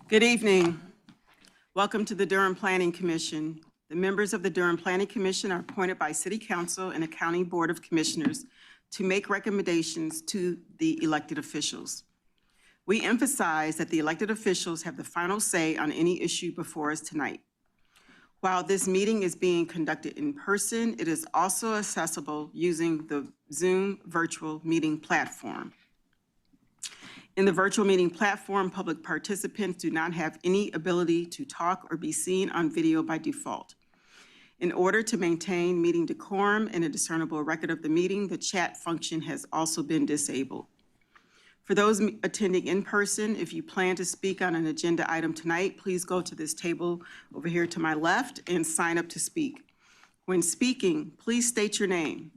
Good evening. Welcome to the Durham Planning Commission. The members of the Durham Planning Commission are appointed by City Council and the County Board of Commissioners to make recommendations to the elected officials. We emphasize that the elected officials have the final say on any issue before us tonight. While this meeting is being conducted in person, it is also accessible using the Zoom virtual meeting platform. In the virtual meeting platform, public participants do not have any ability to talk or be seen on video by default. In order to maintain meeting decorum and a discernible record of the meeting, the chat function has also been disabled. For those attending in person, if you plan to speak on an agenda item tonight, please go to this table over here to my left and sign up to speak. When speaking, please state your name.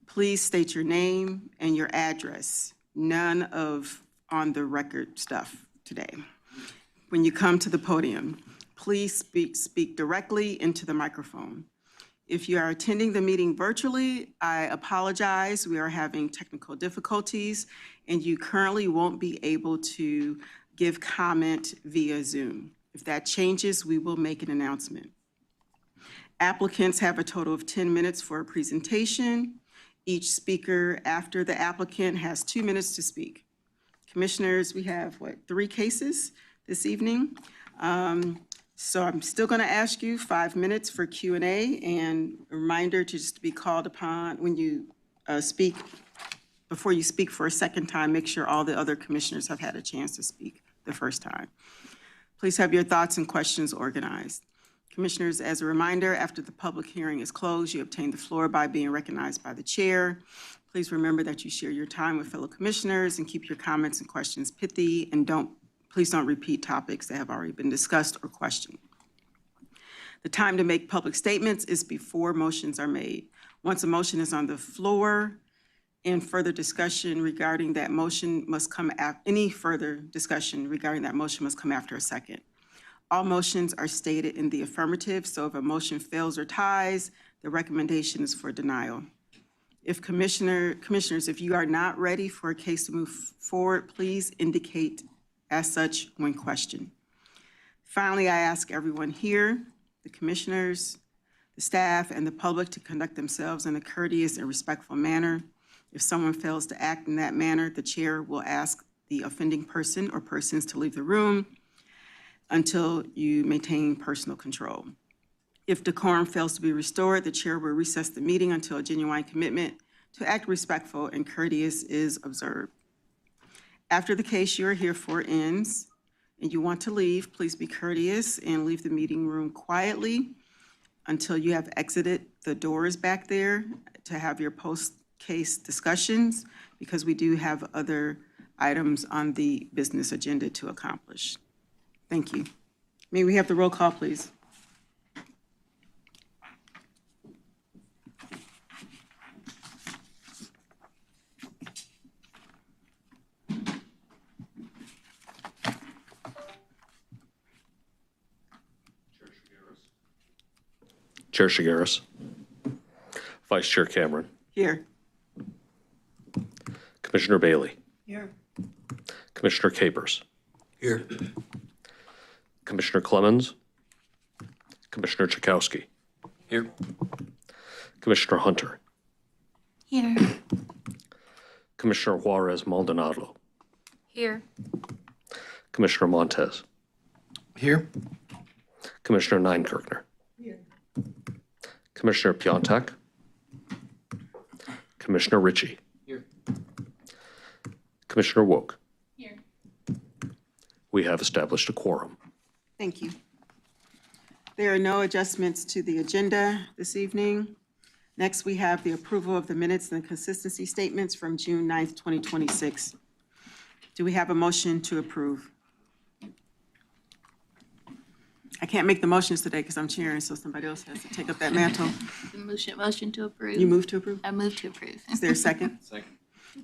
Please state your name and your address. None of on the record stuff today. When you come to the podium, please speak directly into the microphone. If you are attending the meeting virtually, I apologize. We are having technical difficulties and you currently won't be able to give comment via Zoom. If that changes, we will make an announcement. Applicants have a total of 10 minutes for a presentation. Each speaker after the applicant has 2 minutes to speak. Commissioners, we have, 3 cases this evening. So I'm still going to ask you 5 minutes for Q&A, and a reminder to just be called upon when you speak. Before you speak for a second time, make sure all the other commissioners have had a chance to speak the first time. Please have your thoughts and questions organized. Commissioners, as a reminder, after the public hearing is closed, you obtain the floor by being recognized by the chair. Please remember that you share your time with fellow commissioners and keep your comments and questions pithy, and please don't repeat topics that have already been discussed or questioned. The time to make public statements is before motions are made. Once a motion is on the floor and further discussion regarding that motion must come after, any further discussion regarding that motion must come after a second. All motions are stated in the affirmative, so if a motion fails or ties, the recommendation is for denial. If commissioners, if you are not ready for a case to move forward, please indicate as such when questioned. Finally, I ask everyone here, the commissioners, the staff, and the public to conduct themselves in a courteous and respectful manner. If someone fails to act in that manner, the chair will ask the offending person or persons to leave the room until you maintain personal control. If decorum fails to be restored, the chair will recess the meeting until a genuine commitment to act respectful and courteous is observed. After the case you are here for ends and you want to leave, please be courteous and leave the meeting room quietly until you have exited the doors back there to have your post-case discussions, because we do have other items on the business agenda to accomplish. Thank you. May we have the roll call, please? Chair Shigaris. Vice Chair Cameron. Here. Commissioner Bailey. Here. Commissioner Capers. Here. Commissioner Clemens. Commissioner Chakowski. Here. Commissioner Hunter. Here. Commissioner Juarez Maldonado. Here. Commissioner Montez. Here. Commissioner Neinkirkner. Here. Commissioner Piontek. Commissioner Ritchie. Here. Commissioner Woke. Here. We have established a quorum. Thank you. There are no adjustments to the agenda this evening. Next, we have the approval of the minutes and consistency statements from June 9th, 2026. Do we have a motion to approve? I can't make the motions today because I'm chairing, so somebody else has to take up that mantle. Motion to approve. You move to approve? I move to approve. Is there a second? Second.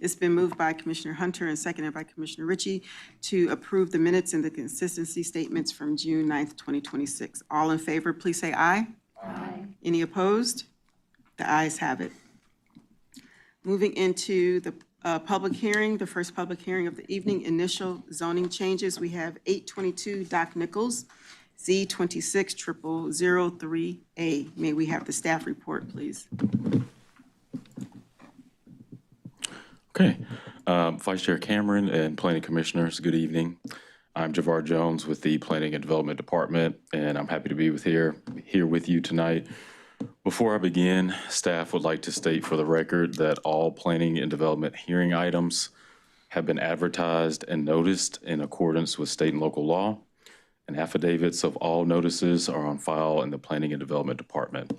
It's been moved by Commissioner Hunter and seconded by Commissioner Ritchie to approve the minutes and the consistency statements from June 9th, 2026. All in favor, please say aye. Aye. Any opposed? The ayes have it. Moving into the Public hearing, the first public hearing of the evening, initial zoning changes. We have 822 Doc Nichols, Z26003A. May we have the staff report, please? Okay. Vice Chair Cameron and Planning Commissioners, good evening. I'm Javar Jones with the Planning and Development Department, and I'm happy to be here with you tonight. Before I begin, staff would like to state for the record that all planning and development hearing items have been advertised and noticed in accordance with state and local law, and affidavits of all notices are on file in the Planning and Development Department.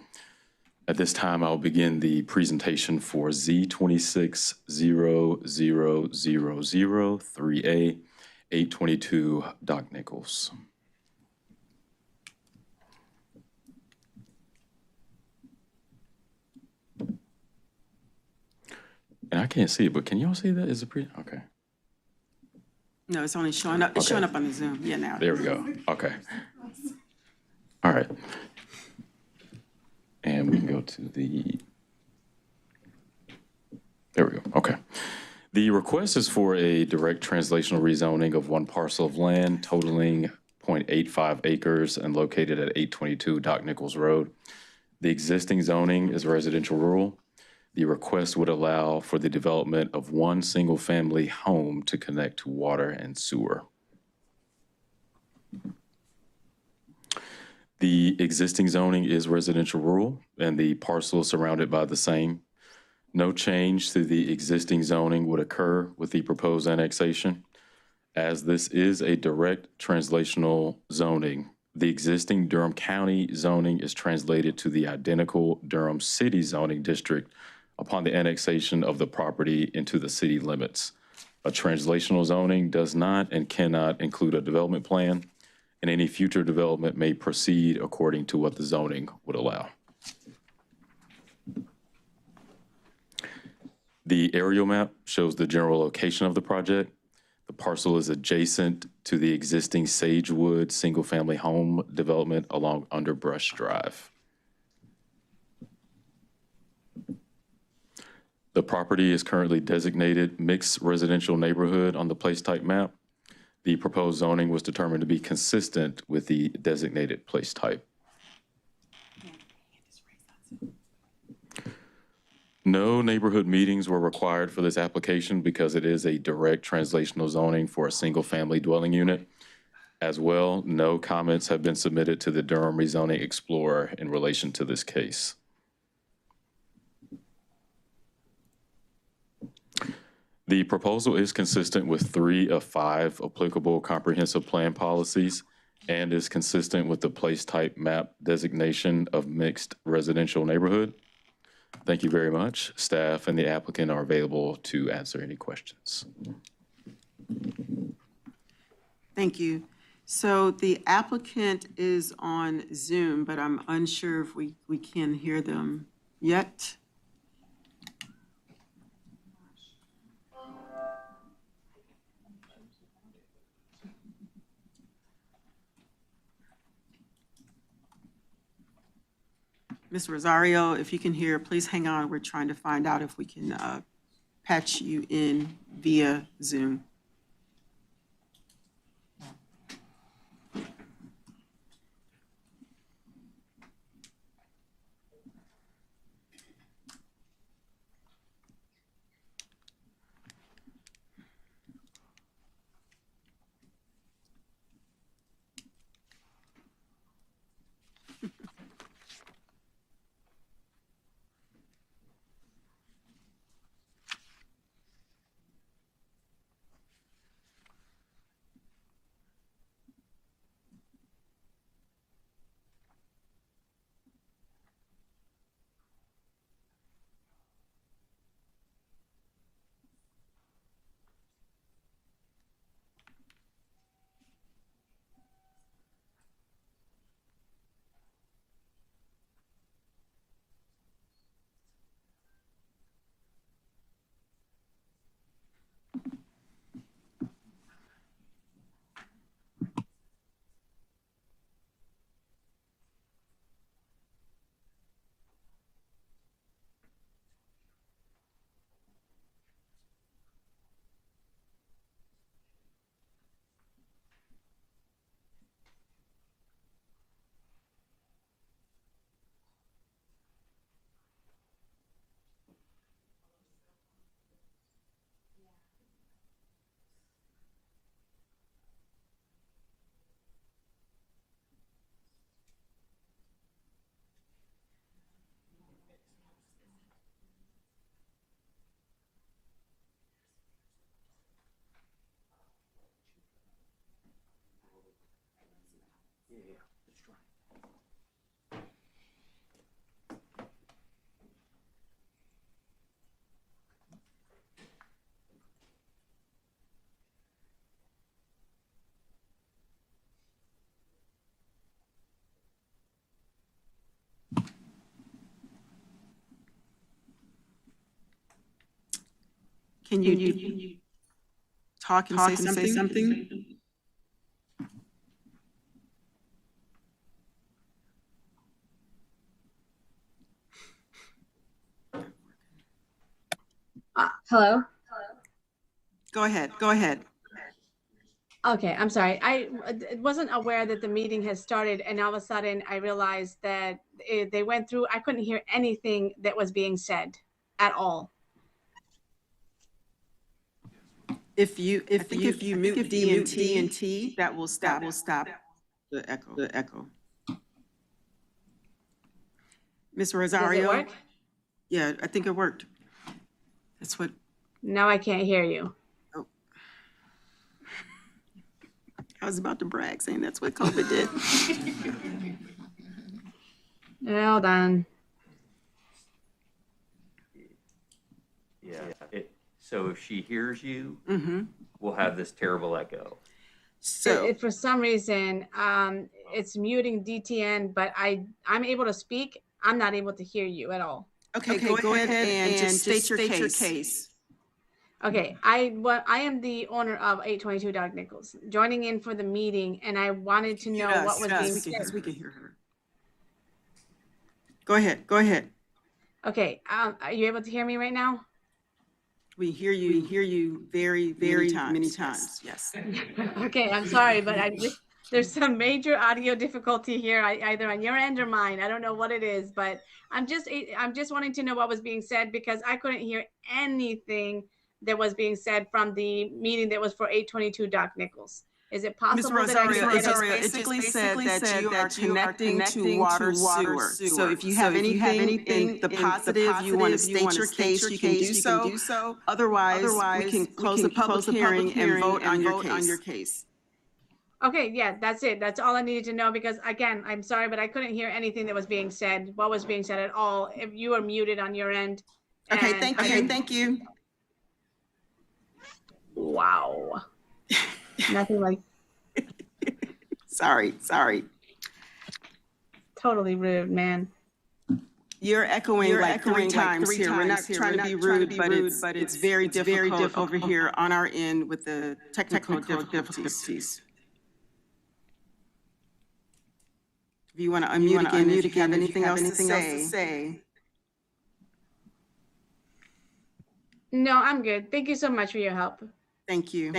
At this time, I'll begin the presentation for Z2600003A, 822 Doc Nichols. And I can't see it, but can y'all see that? Is it okay? No, it's only showing up, it's showing up on the Zoom. Yeah, now. There we go. Okay. All right. And we can go to there we go. Okay. The request is for a direct translational rezoning of one parcel of land totaling 0.85 acres and located at 822 Doc Nichols Road. The existing zoning is residential rural. The request would allow for the development of one single-family home to connect to water and sewer. The existing zoning is residential rural, and the parcel is surrounded by the same. No change to the existing zoning would occur with the proposed annexation. As this is a direct translational zoning, the existing Durham County zoning is translated to the identical Durham City zoning district upon the annexation of the property into the city limits. A translational zoning does not and cannot include a development plan, and any future development may proceed according to what the zoning would allow. The aerial map shows the general location of the project. The parcel is adjacent to the existing Sagewood single-family home development along Underbrush Drive. The property is currently designated mixed residential neighborhood on the place type map. The proposed zoning was determined to be consistent with the designated place type. No neighborhood meetings were required for this application because it is a direct translational zoning for a single-family dwelling unit. As well, no comments have been submitted to the Durham Rezoning Explorer in relation to this case. The proposal is consistent with 3 of 5 applicable comprehensive plan policies and is consistent with the place type map designation of mixed residential neighborhood. Thank you very much. Staff and the applicant are available to answer any questions. Thank you. So the applicant is on Zoom, but I'm unsure if we can hear them yet. Ms. Rosario, if you can hear, please hang on. We're trying to find out if we can patch you in via Zoom. Can you talk and say something? Hello? Go ahead. Okay, I'm sorry. I wasn't aware that the meeting had started, and all of a sudden I realized that they went through, I couldn't hear anything that was being said at all. If you mute D and T, that will stop the echo. Ms. Does Rosario? it work? Yeah, I think it worked. That's what, Now I can't hear you. I was about to brag, saying that's what COVID did. Hold on. Yeah, so if she hears you, Mm-hmm. we'll have this terrible echo. So, For some reason, it's muting DTN, but I'm able to speak. I'm not able to hear you at all. okay, go ahead and just state your case. Okay, I am the owner of 822 Doc Nichols, joining in for the meeting, and I wanted to know what was being said. We can hear her. Go ahead. Okay, are you able to hear me right now? We hear you very many times. Yes. Okay, I'm sorry, but there's some major audio difficulty here, either on your end or mine. I don't know what it is, but I'm just wanting to know what was being said because I couldn't hear anything that was being said from the meeting that was for 822 Doc Nichols. Is it Ms. possible that I Rosario, could it get just a- basically said that you are connecting to water sewer. So if you have anything in the positive, you want to state your case, you can do so. Otherwise, we can close the public hearing and vote on your case. Okay, yeah, that's it. That's all I needed to know because again, I'm sorry, but I couldn't hear anything that was being said, what was being said at all. If you are muted on your end. Okay, and thank you. Wow. Nothing like Sorry. totally rude, man. You're echoing like three times here. We're not trying to be rude, but it's very difficult over here on our end with the technical difficulties. If you want to unmute again, if you have anything else to say. No, I'm good. Thank you so much for your help. Thank you.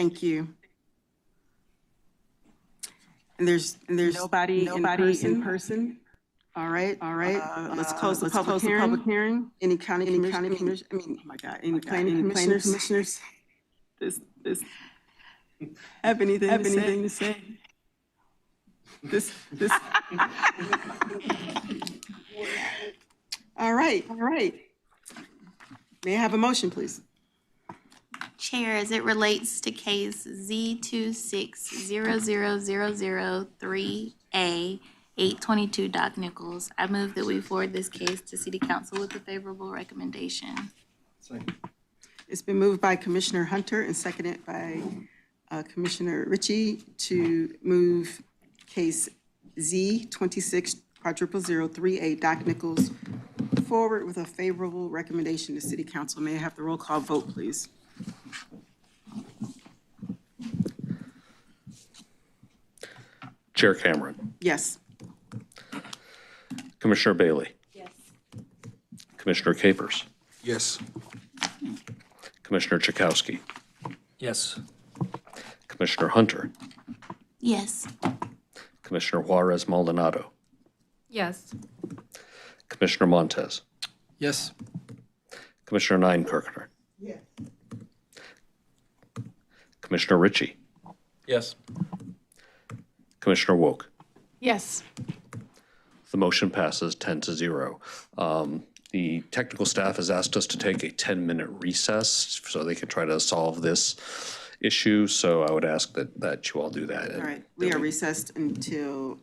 And there's nobody in person. All right. Let's close the public hearing. Any county commissioners? I mean, oh my God, any planning commissioners? This have anything to say? This. All right. May I have a motion, please? Chair, as it relates to case Z26000003A, 822 Doc Nichols, I move that we forward this case to City Council with a favorable recommendation. It's been moved by Commissioner Hunter and seconded by Commissioner Ritchie to move case Z260003A Doc Nichols forward with a favorable recommendation to City Council. May I have the roll call vote, please? Chair Cameron. Yes. Commissioner Bailey. Yes. Commissioner Capers. Yes. Commissioner Chakowski. Yes. Commissioner Hunter. Yes. Commissioner Juarez Maldonado. Yes. Commissioner Montez. Yes. Commissioner Kirkner. Yes. Commissioner Ritchie. Yes. Commissioner Woke. Yes. The motion passes 10-0. The technical staff has asked us to take a 10-minute recess so they can try to solve this issue. So I would ask that you all do that. All right. We are recessed until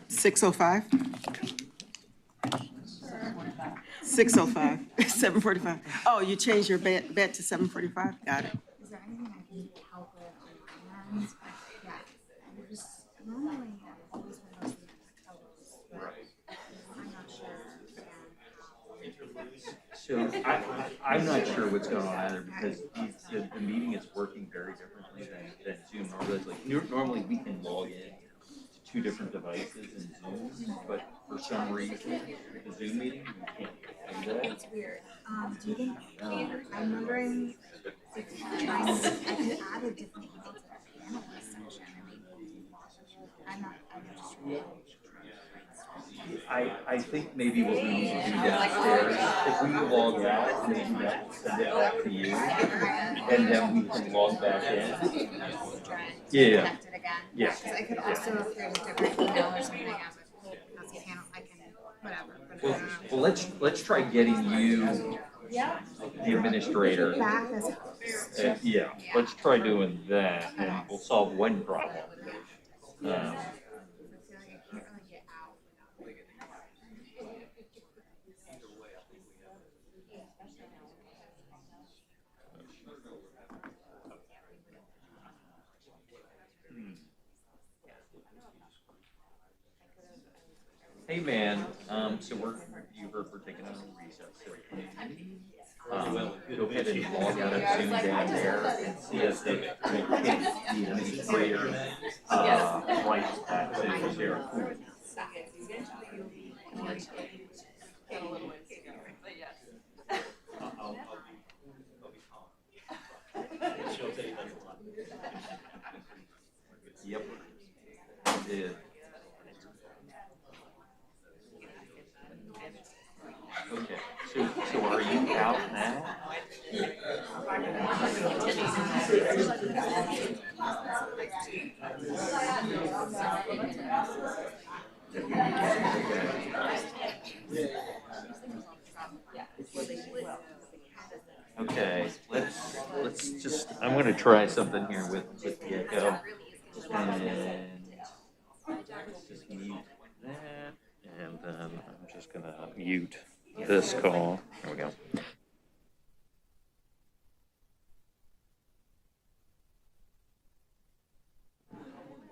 6:05. 6:05. 7:45. Oh, you changed your bet to 7:45? Got it. Is there anything I can help with on my end? Yeah, I'm just normally I always want to see colors, but I'm not sure. So I'm not sure what's going on either because the meeting is working very differently than Zoom normally. Normally we can log in to two different devices in Zoom, but for some reason the Zoom meeting we can't do that. It's weird. Do you think, I'm wondering if I can add a different email to the panelist section and maybe, I'm just trying to. I think maybe what we need to do downstairs, if we log out, maybe that will send it back to you, and then we can log back in. Yeah. Connect it again. Yeah. Because I could also, if there's a different email or something as a panel, I can, whatever. But, Well, let's try getting you the administrator. back as host. Yeah, let's try doing that, and we'll solve one problem. I feel like I can't really get out Hey, man, so you heard we're taking a recess. So go ahead and log out of Zoom down there and see if they can the administrator rights back to zero. Yep. I did. Okay, so are you out now? Okay, let's just, I'm gonna try something here with the echo. And let's just mute that, and then I'm just gonna mute this call. There we go.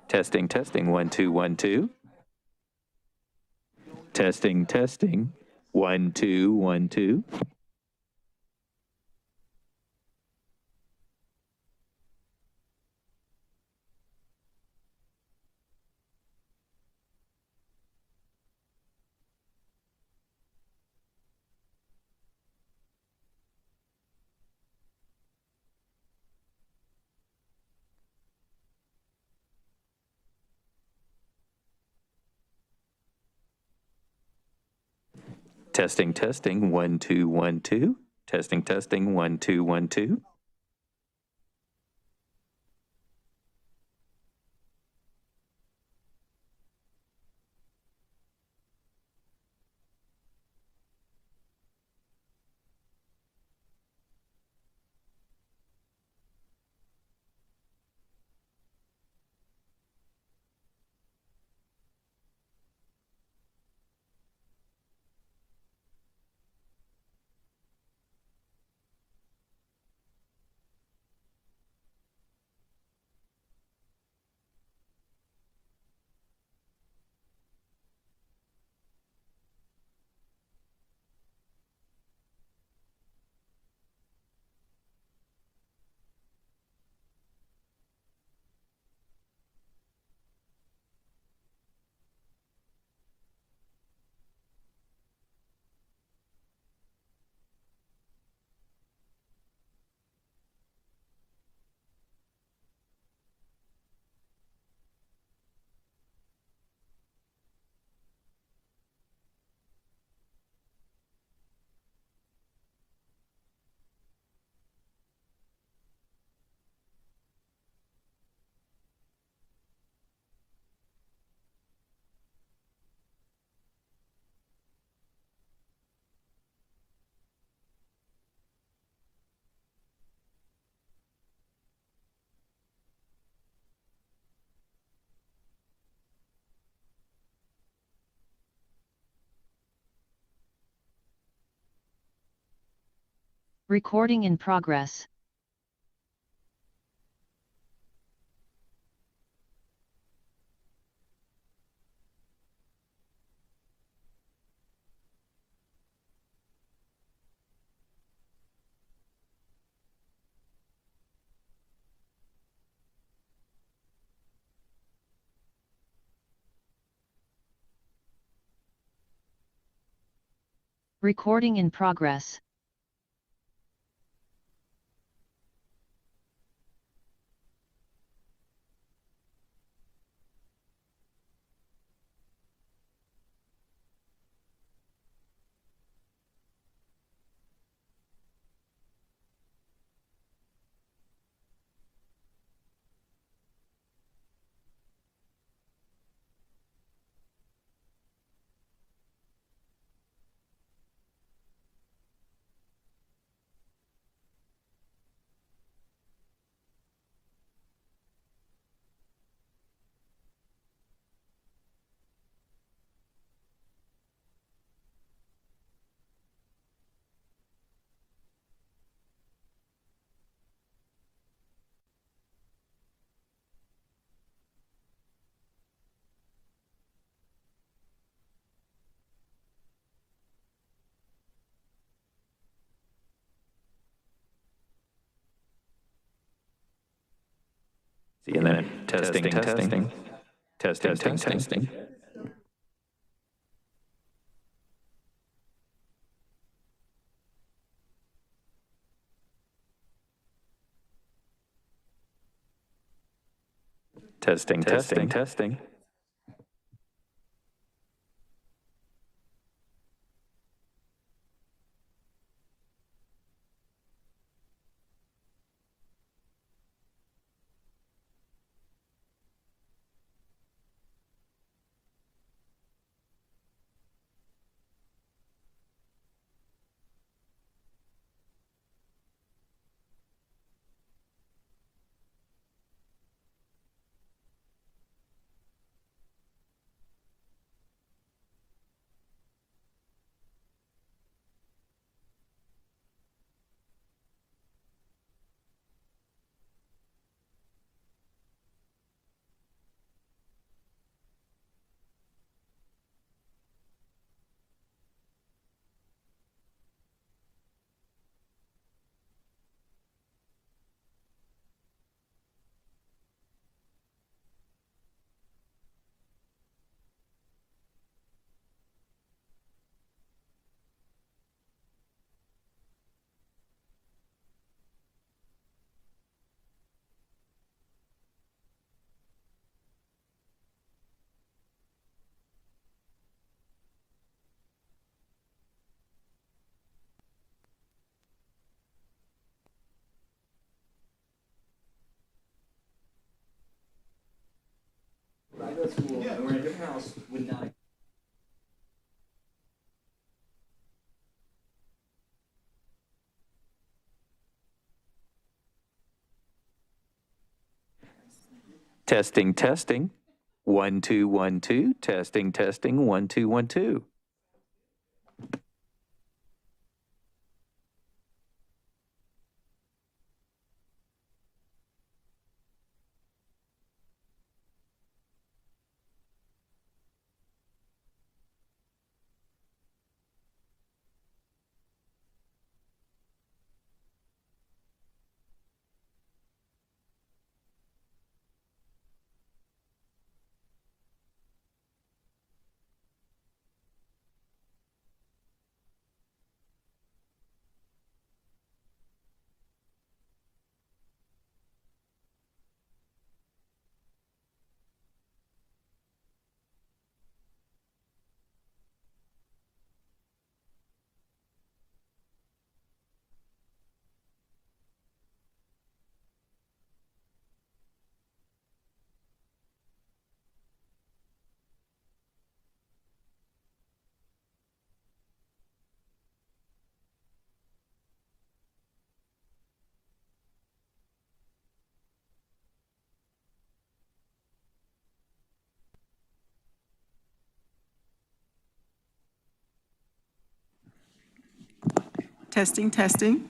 Testing, testing, 1 2 1 2. Testing, testing, 1 2 1 2. Testing, testing, 1 2 1 2. Testing, testing, 1 2 1 2. Recording in progress. Recording in progress. See, and then testing, testing, testing, testing. Testing, testing, testing. Testing, testing. 1, 2, 1, 2. Testing, testing. 1, 2, 1, 2. Testing, testing.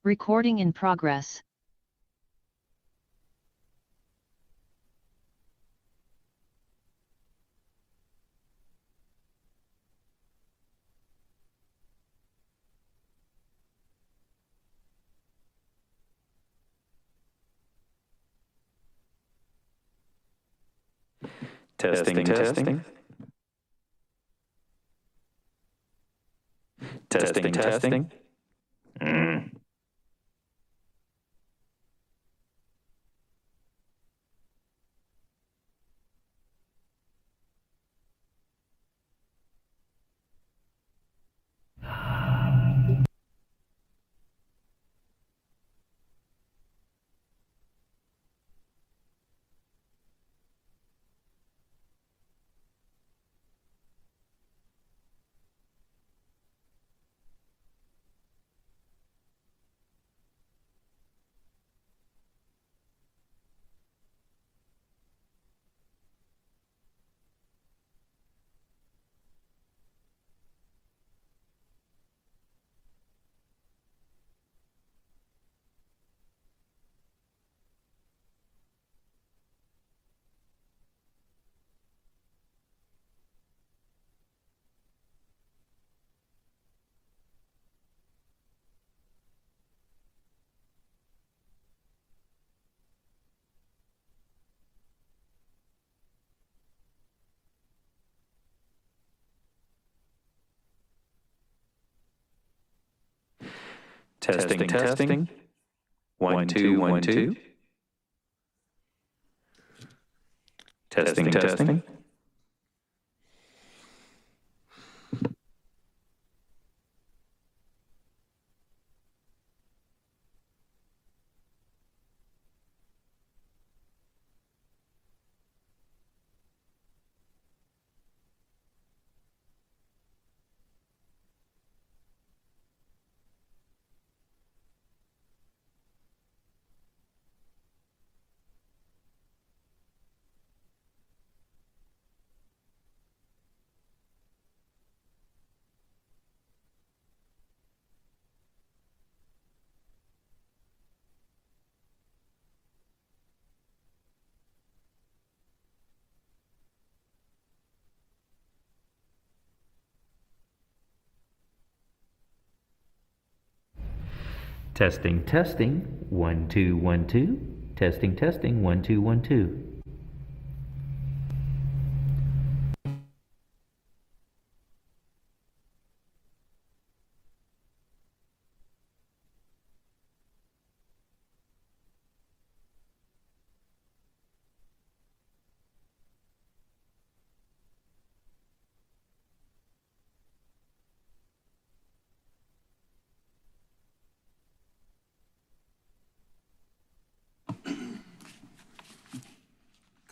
Recording in progress. Testing, testing. Testing, testing. Testing, testing. 1, 2, 1, 2. Testing, testing. Testing, testing. 1, 2, 1, 2. Testing, testing. 1, 2, 1, 2.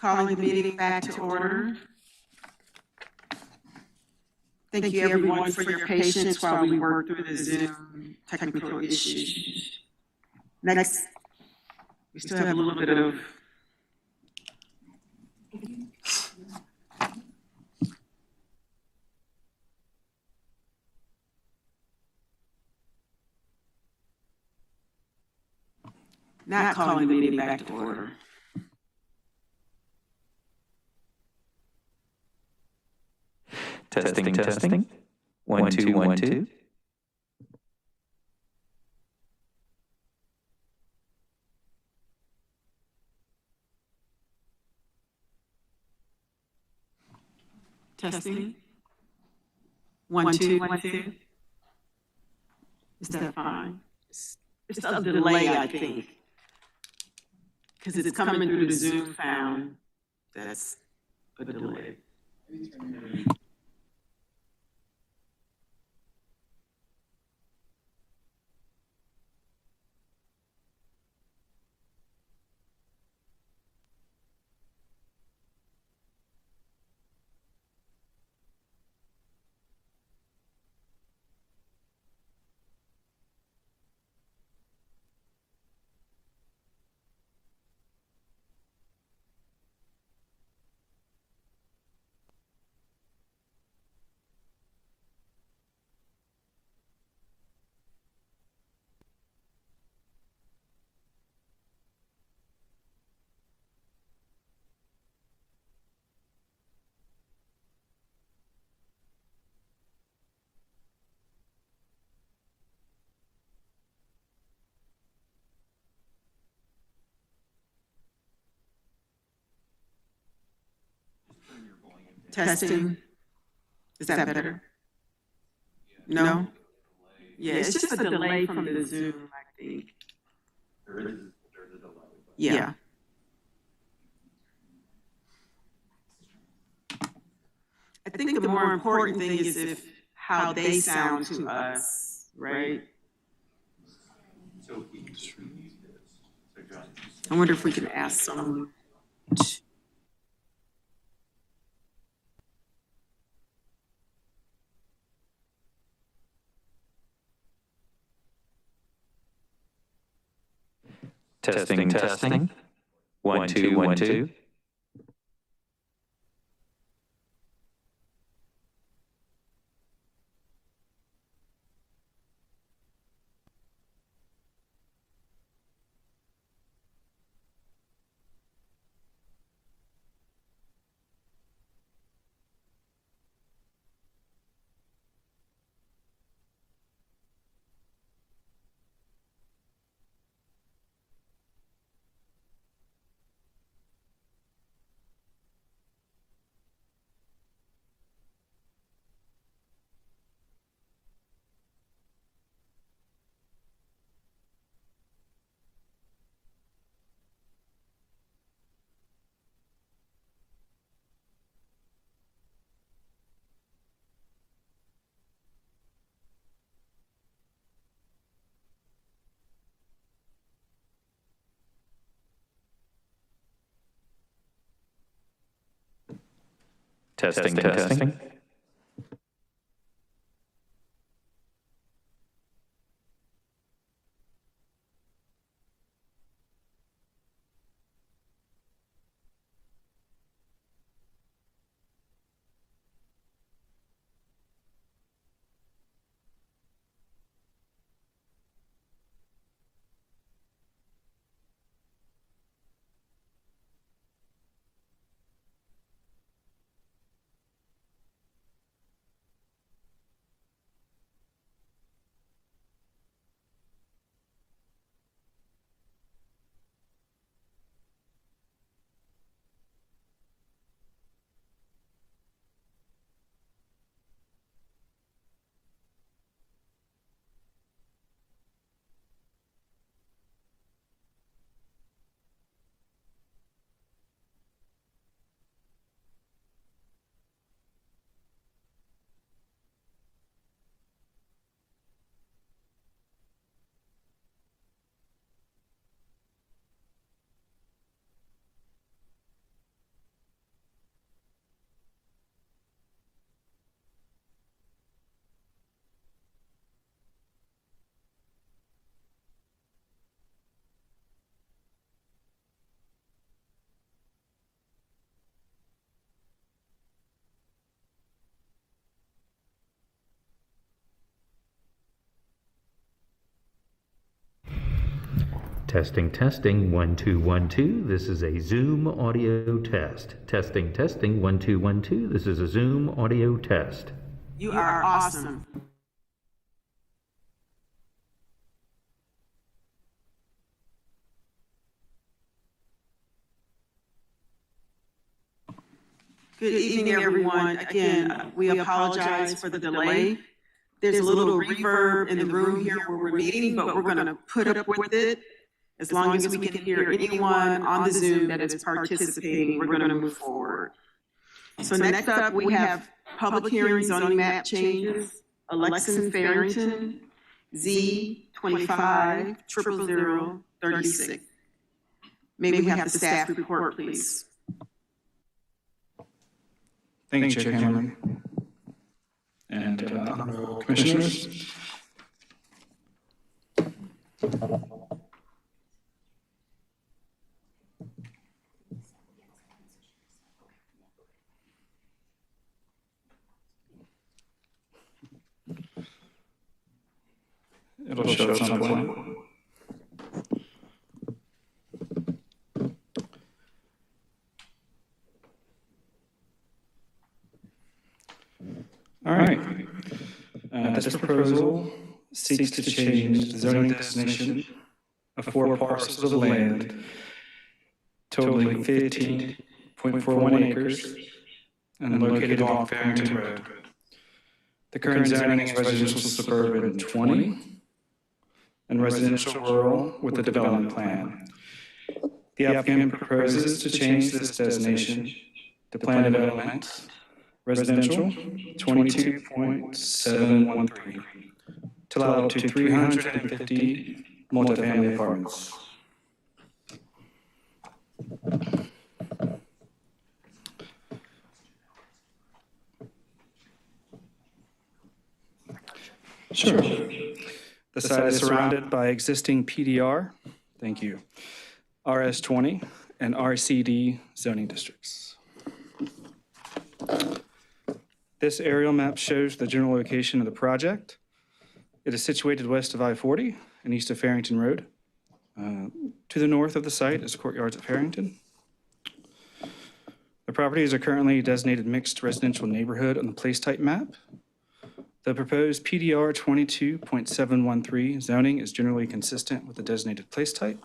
Calling the meeting back to order. Thank you, everyone, for your patience while we work through the Zoom technical issues. Next, we still have a little bit of not calling the meeting back to order. Testing, testing. 1, 2, 1, 2. Testing. 1, 2, 1, 2. Is that fine? It's a delay, I think. Because it's coming through the Zoom sound. That's a delay. Testing. Is that better? No? Yeah, it's just a delay from the Zoom, I think. Yeah. I think the more important thing is how they sound to us, right? I wonder if we can ask someone. Testing, testing. 1, 2, 1, 2. Testing, testing. Testing, testing, 1, 2, 1, 2. This is a Zoom audio test. Testing, testing, 1, 2, 1, 2. This is a Zoom audio test. You are awesome. Good evening, everyone. Again, we apologize for the delay. There's a little reverb in the room here where we're meeting, but we're going to put up with it. As long as we can hear anyone on the Zoom that is participating, we're going to move forward. So next up, we have public hearing zoning map changes, Alexis Farrington, Z25 00036. May we have the staff report, please? Thank you, Chair Cameron. And honorable commissioners. It'll show at some point. All right. This proposal seeks to change the zoning designation of 4 parcels of land totaling 15.41 acres and located along Farrington Road. The current zoning is residential suburban 20 and residential rural with a development plan. The applicant proposes to change this designation to plan development residential 22.713 to allow up to 350 multifamily apartments. Sure. The site is surrounded by existing PDR, thank you, RS20 and RCD zoning districts. This aerial map shows the general location of the project. It is situated west of I-40 and east of Farrington Road. To the north of the site is Courtyards at Farrington. The properties are currently designated mixed residential neighborhood on the place type map. The proposed PDR 22.713 zoning is generally consistent with the designated place type.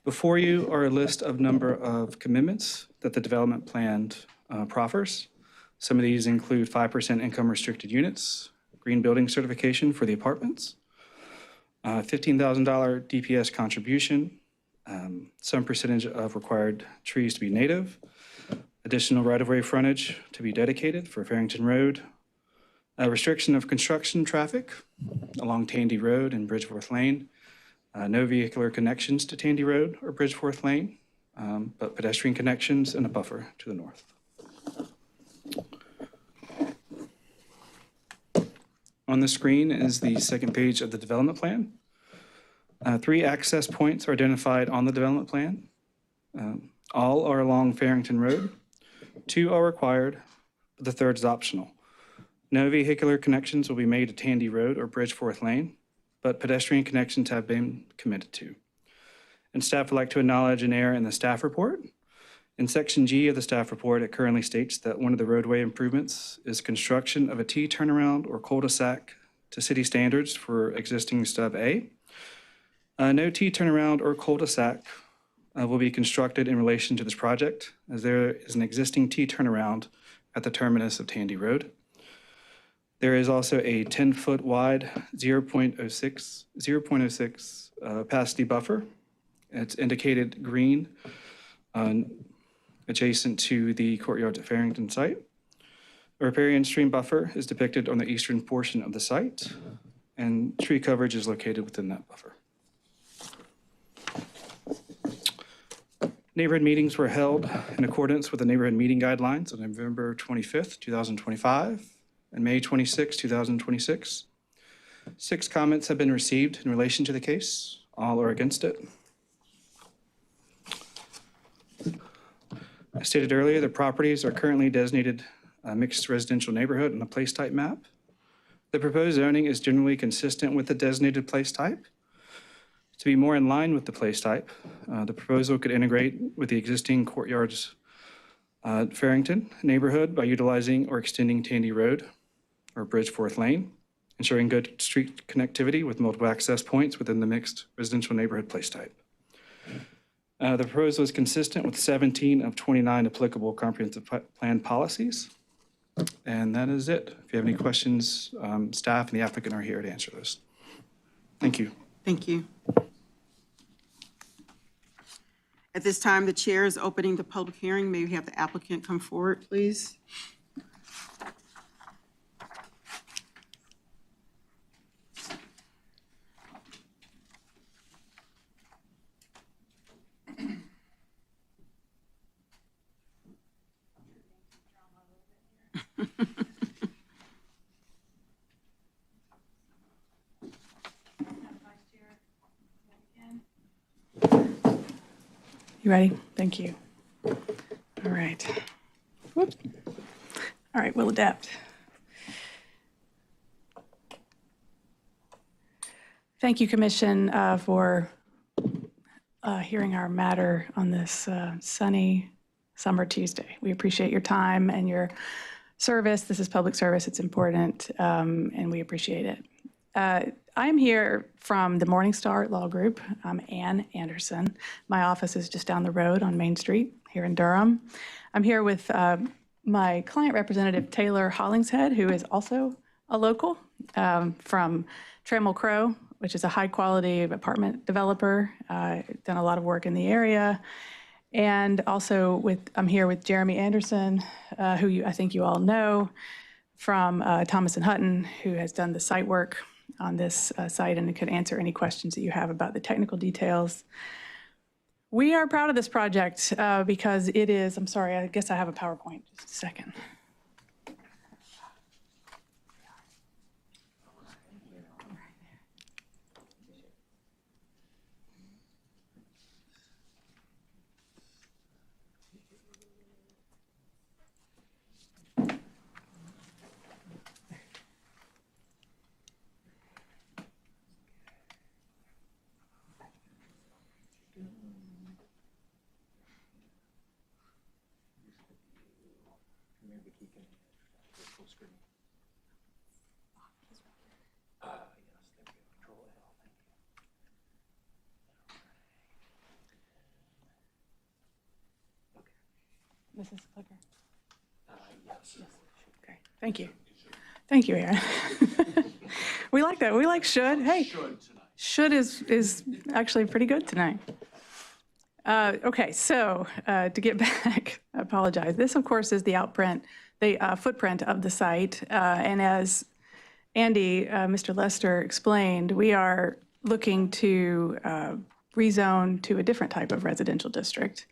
Before you are a list of number of commitments that the development plan proffers. Some of these include 5% income restricted units, green building certification for the apartments, $15,000 DPS contribution, some percentage of required trees to be native, additional right-of-way frontage to be dedicated for Farrington Road, a restriction of construction traffic along Tandy Road and Bridgeforth Lane, no vehicular connections to Tandy Road or Bridgeforth Lane, but pedestrian connections and a buffer to the north. On the screen is the second page of the development plan. 3 access points are identified on the development plan. All are along Farrington Road. 2 are required, but the third is optional. No vehicular connections will be made to Tandy Road or Bridgeforth Lane, but pedestrian connections have been committed to. And staff would like to acknowledge an error in the staff report. In section G of the staff report, it currently states that one of the roadway improvements is construction of a T turnaround or cul-de-sac to city standards for existing stub A. No T turnaround or cul-de-sac will be constructed in relation to this project, as there is an existing T turnaround at the terminus of Tandy Road. There is also a 10-foot wide 0.06 opacity buffer. It's indicated green adjacent to the Courtyards at Farrington site. A riparian stream buffer is depicted on the eastern portion of the site, and tree coverage is located within that buffer. Neighborhood meetings were held in accordance with the neighborhood meeting guidelines on November 25th, 2025 and May 26, 2026. 6 comments have been received in relation to the case. All are against it. As stated earlier, the properties are currently designated a mixed residential neighborhood on the place type map. The proposed zoning is generally consistent with the designated place type. To be more in line with the place type, the proposal could integrate with the existing Courtyards Farrington neighborhood by utilizing or extending Tandy Road or Bridgeforth Lane, ensuring good street connectivity with multiple access points within the mixed residential neighborhood place type. The proposal is consistent with 17 of 29 applicable comprehensive plan policies. And that is it. If you have any questions, staff and the applicant are here to answer those. Thank you. Thank you. At this time, the chair is opening the public hearing. May we have the applicant come forward, please? You ready? Thank you. All right. Whoop. All right, we'll adapt. Thank you, Commission, for hearing our matter on this sunny summer Tuesday. We appreciate your time and your service. This is public service. It's important, and we appreciate it. I'm here from the Morningstar Law Group. I'm Ann Anderson. My office is just down the road on Main Street here in Durham. I'm here with my client representative, Taylor Hollingshead, who is also a local from Trammell Crow, which is a high-quality apartment developer, done a lot of work in the area. And also I'm here with Jeremy Anderson, who I think you all know from Thomas and Hutton, who has done the site work on this site and could answer any questions that you have about the technical details. We are proud of this project because it is, I'm sorry, I guess I have a PowerPoint, just a second. This is the clicker? Yes. Okay, thank you. Thank you, Aaron. We like that. We like should. Hey, should is actually pretty good tonight. Okay, so to get back, I apologize. This, of course, is the footprint of the site. And as Andy, Mr. Lester explained, we are looking to rezone to a different type of residential district.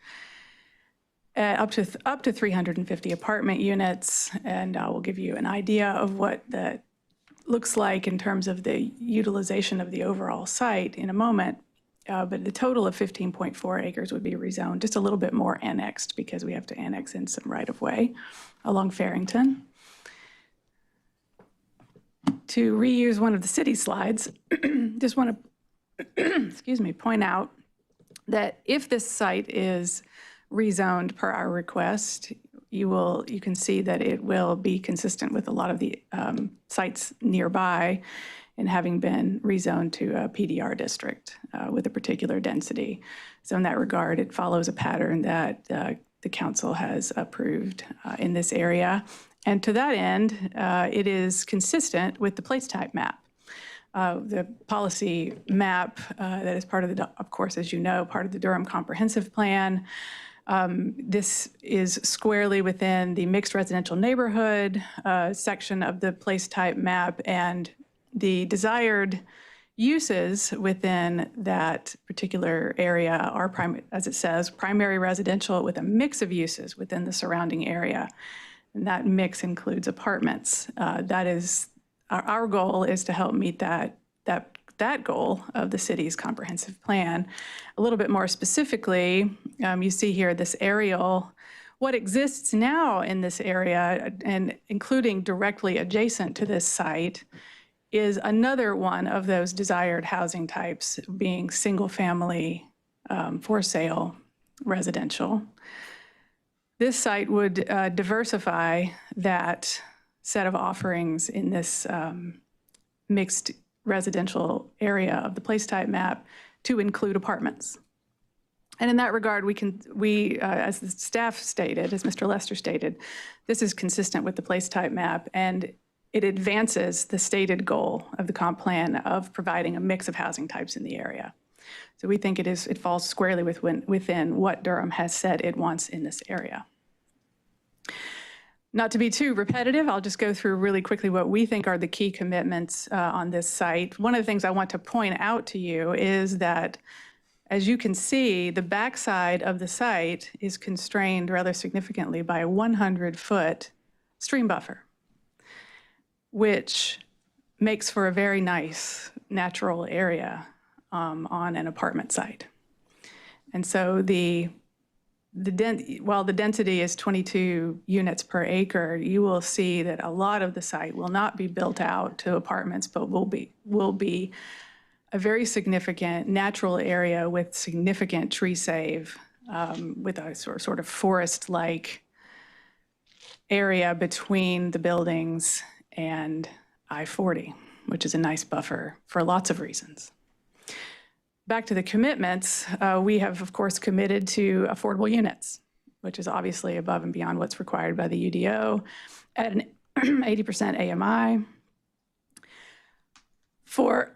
Up to 350 apartment units, and I will give you an idea of what that looks like in terms of the utilization of the overall site in a moment. But the total of 15.4 acres would be rezoned, just a little bit more annexed because we have to annex in some right-of-way along Farrington. To reuse one of the city slides, just want to, excuse me, point out that if this site is rezoned per our request, you can see that it will be consistent with a lot of the sites nearby in having been rezoned to a PDR district with a particular density. So in that regard, it follows a pattern that the council has approved in this area. And to that end, it is consistent with the place type map. The policy map that is part of the, of course, as you know, part of the Durham Comprehensive Plan. This is squarely within the mixed residential neighborhood section of the place type map, and the desired uses within that particular area are, as it says, primary residential with a mix of uses within the surrounding area. And that mix includes apartments. That is, our goal is to help meet that goal of the city's comprehensive plan. A little bit more specifically, you see here this aerial. What exists now in this area, and including directly adjacent to this site, is another one of those desired housing types, being single-family for sale residential. This site would diversify that set of offerings in this mixed residential area of the place type map to include apartments. And in that regard, we as the staff stated, as Mr. Lester stated, this is consistent with the place type map, and it advances the stated goal of the comp plan of providing a mix of housing types in the area. So we think it falls squarely within what Durham has said it wants in this area. Not to be too repetitive, I'll just go through really quickly what we think are the key commitments on this site. One of the things I want to point out to you is that, as you can see, the backside of the site is constrained rather significantly by a 100-foot stream buffer, which makes for a very nice natural area on an apartment site. And so while the density is 22 units per acre, you will see that a lot of the site will not be built out to apartments, but will be a very significant natural area with significant tree save, with a sort of forest-like area between the buildings and I-40. which is a nice buffer for lots of reasons. Back to the commitments, we have, of course, committed to affordable units, which is obviously above and beyond what's required by the UDO at an 80% AMI. For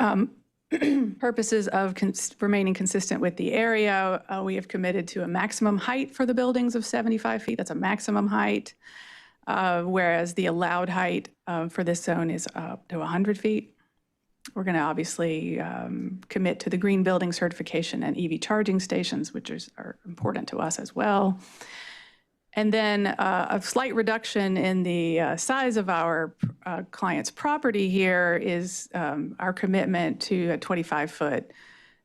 purposes of remaining consistent with the area, we have committed to a maximum height for the buildings of 75 feet. That's a maximum height, whereas the allowed height for this zone is up to 100 feet. We're going to obviously commit to the green building certification and EV charging stations, which are important to us as well. And then a slight reduction in the size of our client's property here is our commitment to a 25-foot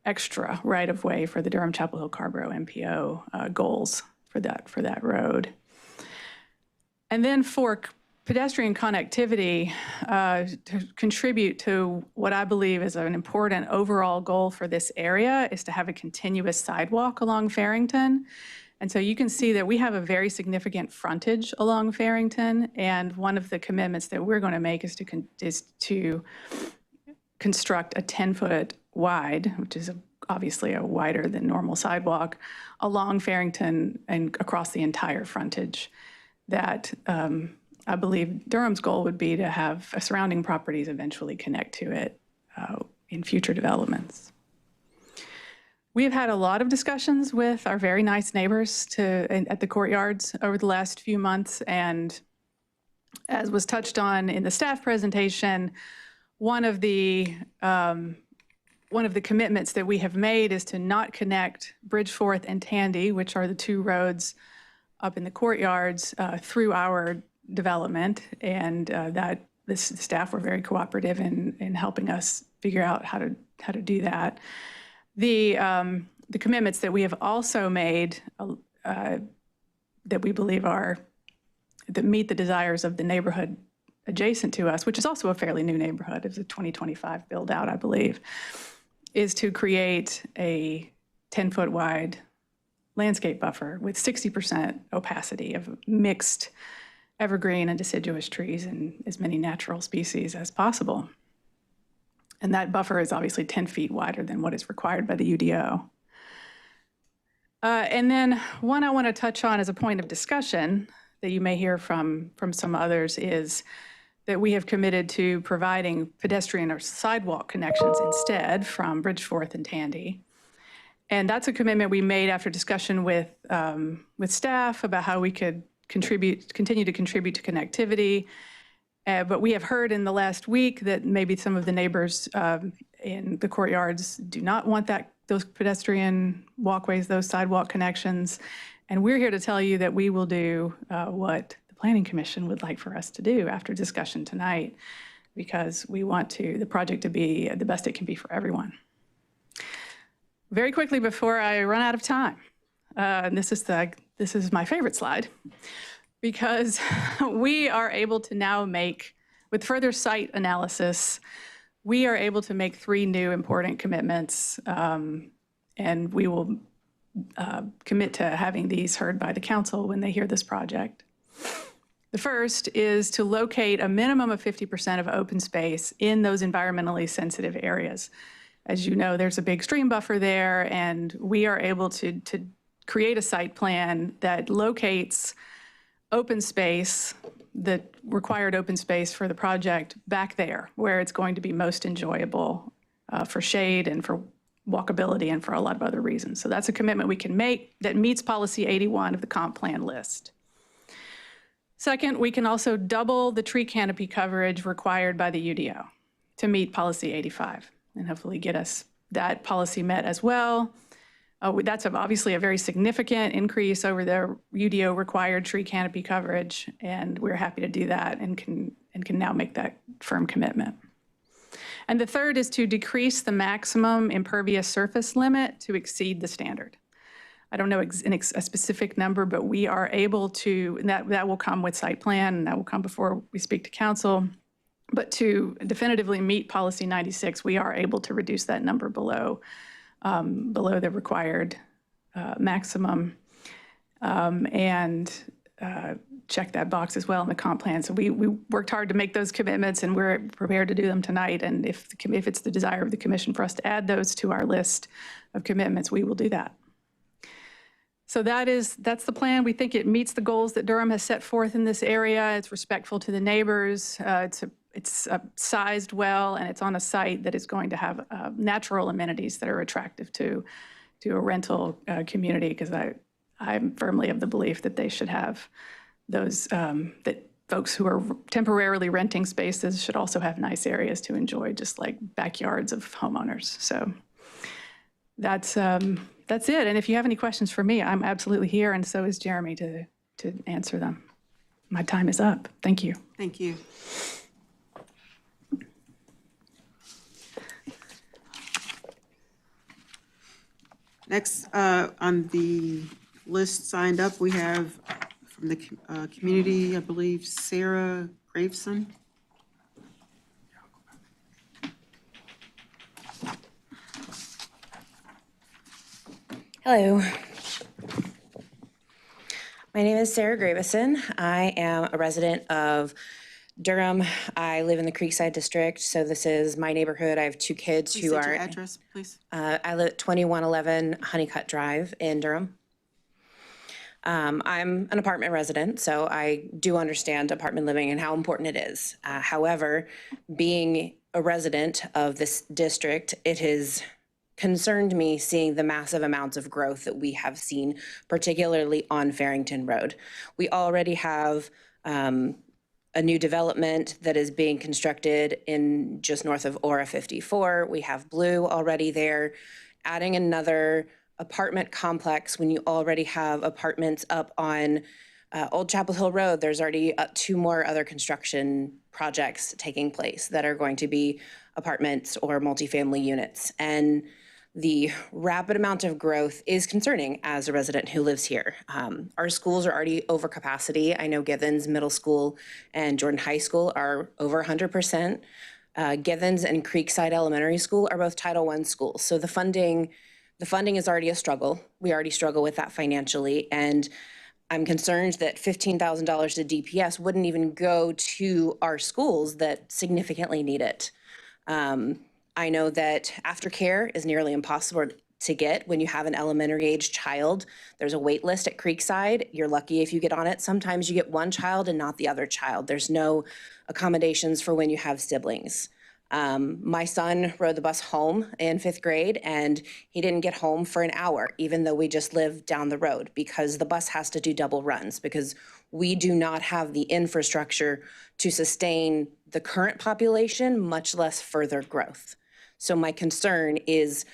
extra right-of-way for the Durham Chapel Hill Carborough MPO goals for that road. And then for pedestrian connectivity, to contribute to what I believe is an important overall goal for this area is to have a continuous sidewalk along Farrington. And so you can see that we have a very significant frontage along Farrington, and one of the commitments that we're going to make is to construct a 10-foot wide, which is obviously a wider than normal sidewalk, along Farrington and across the entire frontage. That I believe Durham's goal would be to have surrounding properties eventually connect to it in future developments. We have had a lot of discussions with our very nice neighbors at the courtyards over the last few months, and as was touched on in the staff presentation, one of the commitments that we have made is to not connect Bridgeforth and Tandy, which are the two roads up in the courtyards, through our development, and that the staff were very cooperative in helping us figure out how to do that. The commitments that we have also made that we believe that meet the desires of the neighborhood adjacent to us, which is also a fairly new neighborhood, it's a 2025 build out, I believe, is to create a 10-foot wide landscape buffer with 60% opacity of mixed evergreen and deciduous trees and as many natural species as possible. And that buffer is obviously 10 feet wider than what is required by the UDO. And then one I want to touch on as a point of discussion that you may hear from some others is that we have committed to providing pedestrian or sidewalk connections instead from Bridgeforth and Tandy. And that's a commitment we made after discussion with staff about how we could continue to contribute to connectivity. But we have heard in the last week that maybe some of the neighbors in the courtyards do not want those pedestrian walkways, those sidewalk connections. And we're here to tell you that we will do what the Planning Commission would like for us to do after discussion tonight, because we want the project to be the best it can be for everyone. Very quickly before I run out of time, and this is my favorite slide, because we are able to now make, with further site analysis, we are able to make 3 new important commitments, and we will commit to having these heard by the council when they hear this project. The first is to locate a minimum of 50% of open space in those environmentally sensitive areas. As you know, there's a big stream buffer there, and we are able to create a site plan that locates open space, the required open space for the project back there, where it's going to be most enjoyable for shade and for walkability and for a lot of other reasons. So that's a commitment we can make that meets policy 81 of the comp plan list. Second, we can also double the tree canopy coverage required by the UDO to meet policy 85 and hopefully get us that policy met as well. That's obviously a very significant increase over the UDO required tree canopy coverage, and we're happy to do that and can now make that firm commitment. And the third is to decrease the maximum impervious surface limit to exceed the standard. I don't know a specific number, but we are able to, and that will come with site plan, and that will come before we speak to council. But to definitively meet policy 96, we are able to reduce that number below the required maximum. And check that box as well in the comp plan. So we worked hard to make those commitments, and we're prepared to do them tonight. And if it's the desire of the commission for us to add those to our list of commitments, we will do that. So that's the plan. We think it meets the goals that Durham has set forth in this area. It's respectful to the neighbors. It's sized well, and it's on a site that is going to have natural amenities that are attractive to a rental community, because I'm firmly of the belief that they should have those, that folks who are temporarily renting spaces should also have nice areas to enjoy, just like backyards of homeowners. So that's it. And if you have any questions for me, I'm absolutely here, and so is Jeremy to answer them. My time is up. Thank you. Thank you. Next on the list signed up, we have from the community, I believe, Sarah Graveson. Hello. My name is Sarah Graveson. I am a resident of Durham. I live in the Creekside District, so this is my neighborhood. I have two kids Please who state are... your address, please. I live at 2111 Honeycutt Drive in Durham. I'm an apartment resident, so I do understand apartment living and how important it is. However, being a resident of this district, it has concerned me seeing the massive amounts of growth that we have seen, particularly on Farrington Road. We already have a new development that is being constructed in just north of Aura 54. We have Blue already there. Adding another apartment complex when you already have apartments up on Old Chapel Hill Road, there's already 2 more other construction projects taking place that are going to be apartments or multifamily units. And the rapid amount of growth is concerning as a resident who lives here. Our schools are already over capacity. I know Givens Middle School and Jordan High School are over 100%. Givens and Creekside Elementary School are both Title I schools. So the funding is already a struggle. We already struggle with that financially. And I'm concerned that $15,000 to DPS wouldn't even go to our schools that significantly need it. I know that aftercare is nearly impossible to get when you have an elementary age child. There's a wait list at Creekside. You're lucky if you get on it. Sometimes you get one child and not the other child. There's no accommodations for when you have siblings. My son rode the bus home in 5th grade, and he didn't get home for an hour, even though we just live down the road, because the bus has to do double runs, because we do not have the infrastructure to sustain the current population, much less further growth. So my concern is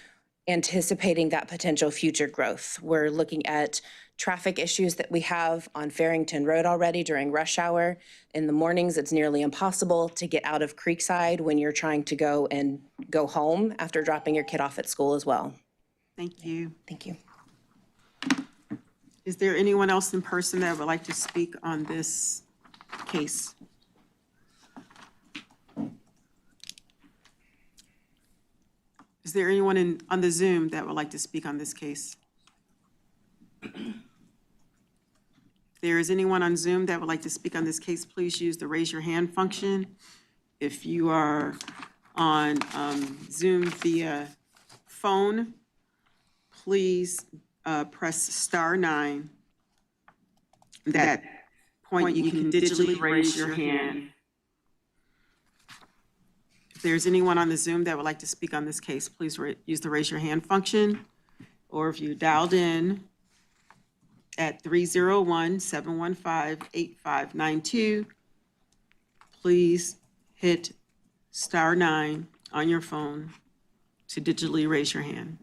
anticipating that potential future growth. We're looking at traffic issues that we have on Farrington Road already during rush hour. In the mornings, it's nearly impossible to get out of Creekside when you're trying to go home after dropping your kid off at school as well. Thank you. Thank you. Is there anyone else in person that would like to speak on this case? Is there anyone on the Zoom that would like to speak on this case? If there is anyone on Zoom that would like to speak on this case, please use the raise your hand function. If you are on Zoom via phone, please press *9. At that point, you can digitally raise your hand. If there's anyone on the Zoom that would like to speak on this case, please use the raise your hand function. Or if you dialed in at 301-715-8592, please hit *9 on your phone to digitally raise your hand.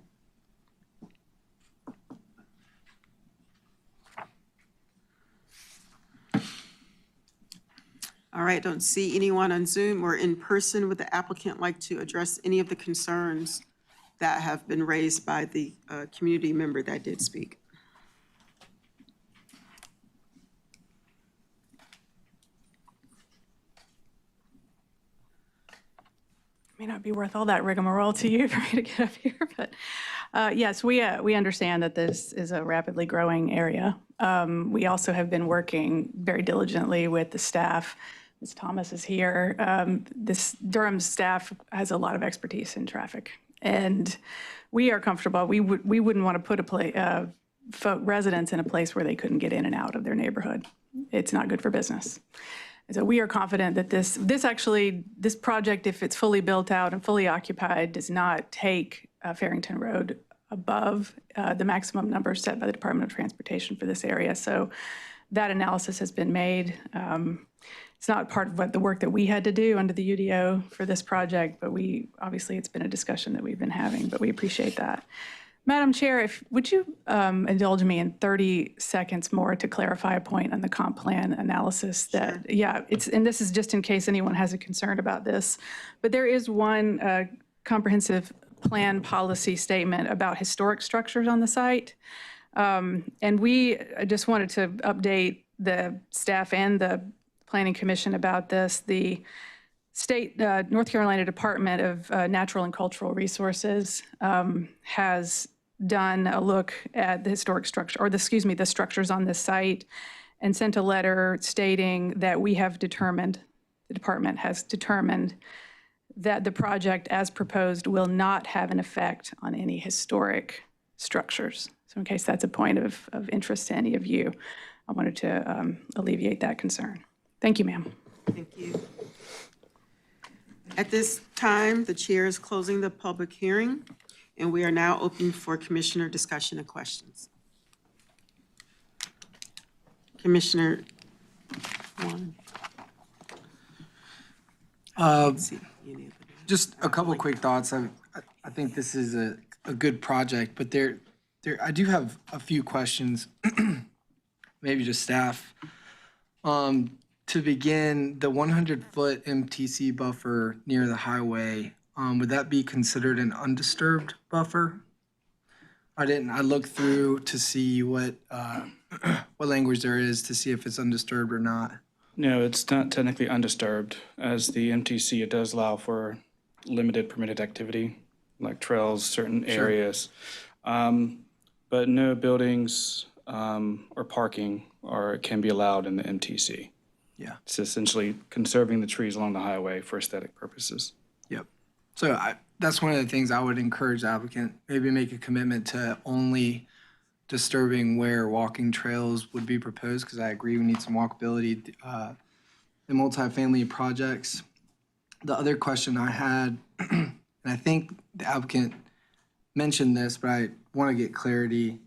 All right, don't see anyone on Zoom or in person. Would the applicant like to address any of the concerns that have been raised by the community member that did speak? May not be worth all that rigmarole to you for me to get up here, but Yes, we understand that this is a rapidly growing area. We also have been working very diligently with the staff. Ms. Thomas is here. This Durham staff has a lot of expertise in traffic, and we are comfortable. We wouldn't want to put residents in a place where they couldn't get in and out of their neighborhood. It's not good for business. And so we are confident that this project, if it's fully built out and fully occupied, does not take Farrington Road above the maximum number set by the Department of Transportation for this area. So that analysis has been made. It's not part of the work that we had to do under the UDO for this project, but obviously it's been a discussion that we've been having, but we appreciate that. Madam Chair, would you indulge me in 30 seconds more to clarify a point on the comp plan analysis that, sure. Yeah, and this is just in case anyone has a concern about this, but there is one comprehensive plan policy statement about historic structures on the site. And we just wanted to update the staff and the Planning Commission about this. The state, North Carolina Department of Natural and Cultural Resources has done a look at the historic structure, or the structures on this site, and sent a letter stating that we have determined, the department has determined, that the project as proposed will not have an effect on any historic structures. So in case that's a point of interest to any of you, I wanted to alleviate that concern. Thank you, ma'am. Thank you. At this time, the chair is closing the public hearing, and we are now open for commissioner discussion and questions. Commissioner Warren. Just a couple quick thoughts. I think this is a good project, but I do have a few questions, maybe just staff. To begin, the 100-foot MTC buffer near the highway, would that be considered an undisturbed buffer? I looked through to see what language there is to see if it's undisturbed or not. No, it's not technically undisturbed. As the MTC, it does allow for limited permitted activity, like trails, certain areas. But no buildings or parking can be allowed in the MTC. Yeah. It's essentially conserving the trees along the highway for aesthetic purposes. Yep. So that's one of the things I would encourage the applicant, maybe make a commitment to only disturbing where walking trails would be proposed, because I agree we need some walkability in multifamily projects. The other question I had, and I think the applicant mentioned this, but I want to get clarity.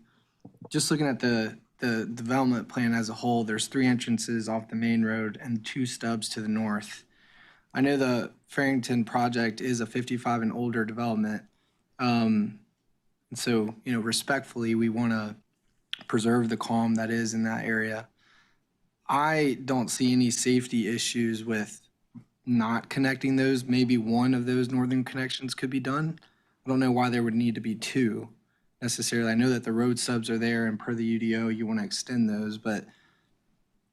Just looking at the development plan as a whole, there's 3 entrances off the main road and 2 stubs to the north. I know the Farrington project is a 55 and older development. And so, respectfully, we want to preserve the calm that is in that area. I don't see any safety issues with not connecting those. Maybe one of those northern connections could be done. I don't know why there would need to be 2. Necessarily. I know that the road subs are there, and per the UDO, you want to extend those, but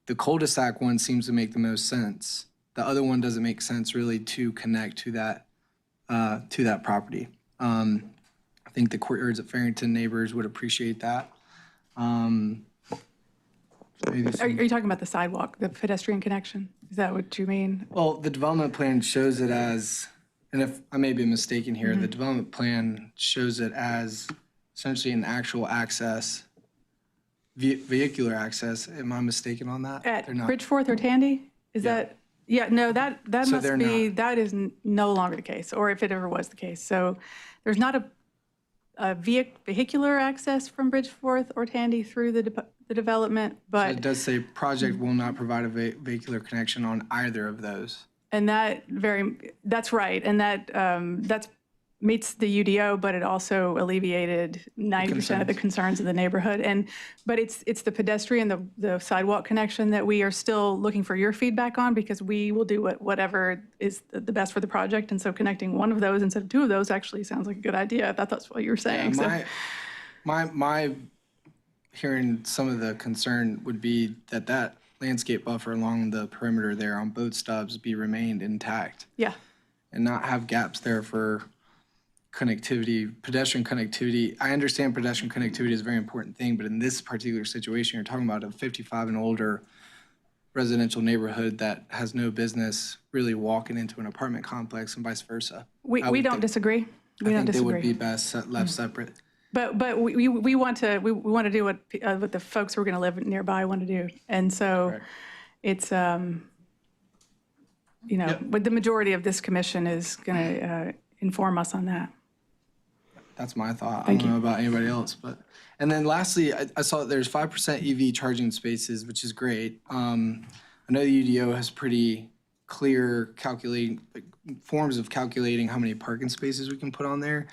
the cul-de-sac one seems to make the most sense. The other one doesn't make sense really to connect to that property. I think the courtyards at Farrington neighbors would appreciate that. Are you talking about the sidewalk, the pedestrian connection? Is that what you mean? Well, the development plan shows it as, and if I may be mistaken here, the development plan shows it as essentially an actual access, vehicular access. Am I mistaken on that? At Bridgeforth or Tandy? Is that? Yeah, no, that So must they're be, that is no longer the case, or if it ever was the case. So there's not a vehicular access from Bridgeforth or Tandy through the development, but. So it does say project will not provide a vehicular connection on either of those. And that's right. And that's meets the UDO, but it also alleviated 90% of the concerns of the neighborhood. But it's the pedestrian, the sidewalk connection that we are still looking for your feedback on, because we will do whatever is the best for the project. And so connecting one of those instead of 2 of those actually sounds like a good idea. I thought that's what you were saying. Yeah, my hearing some of the concern would be that landscape buffer along the perimeter there on both stubs be remained intact. Yeah. And not have gaps there for connectivity, pedestrian connectivity. I understand pedestrian connectivity is a very important thing, but in this particular situation, you're talking about a 55 and older residential neighborhood that has no business really walking into an apartment complex and vice versa. We don't disagree. We don't I think they would disagree. be best left separate. But we want to do what the folks who are going to live nearby want to do. And so Correct. it's, but the majority of this commission is going to inform us on that. That's my thought. Thank I don't you. know about anybody else, but, and then lastly, I saw that there's 5% EV charging spaces, which is great. I know the UDO has pretty clear forms of calculating how many parking spaces we can put on there.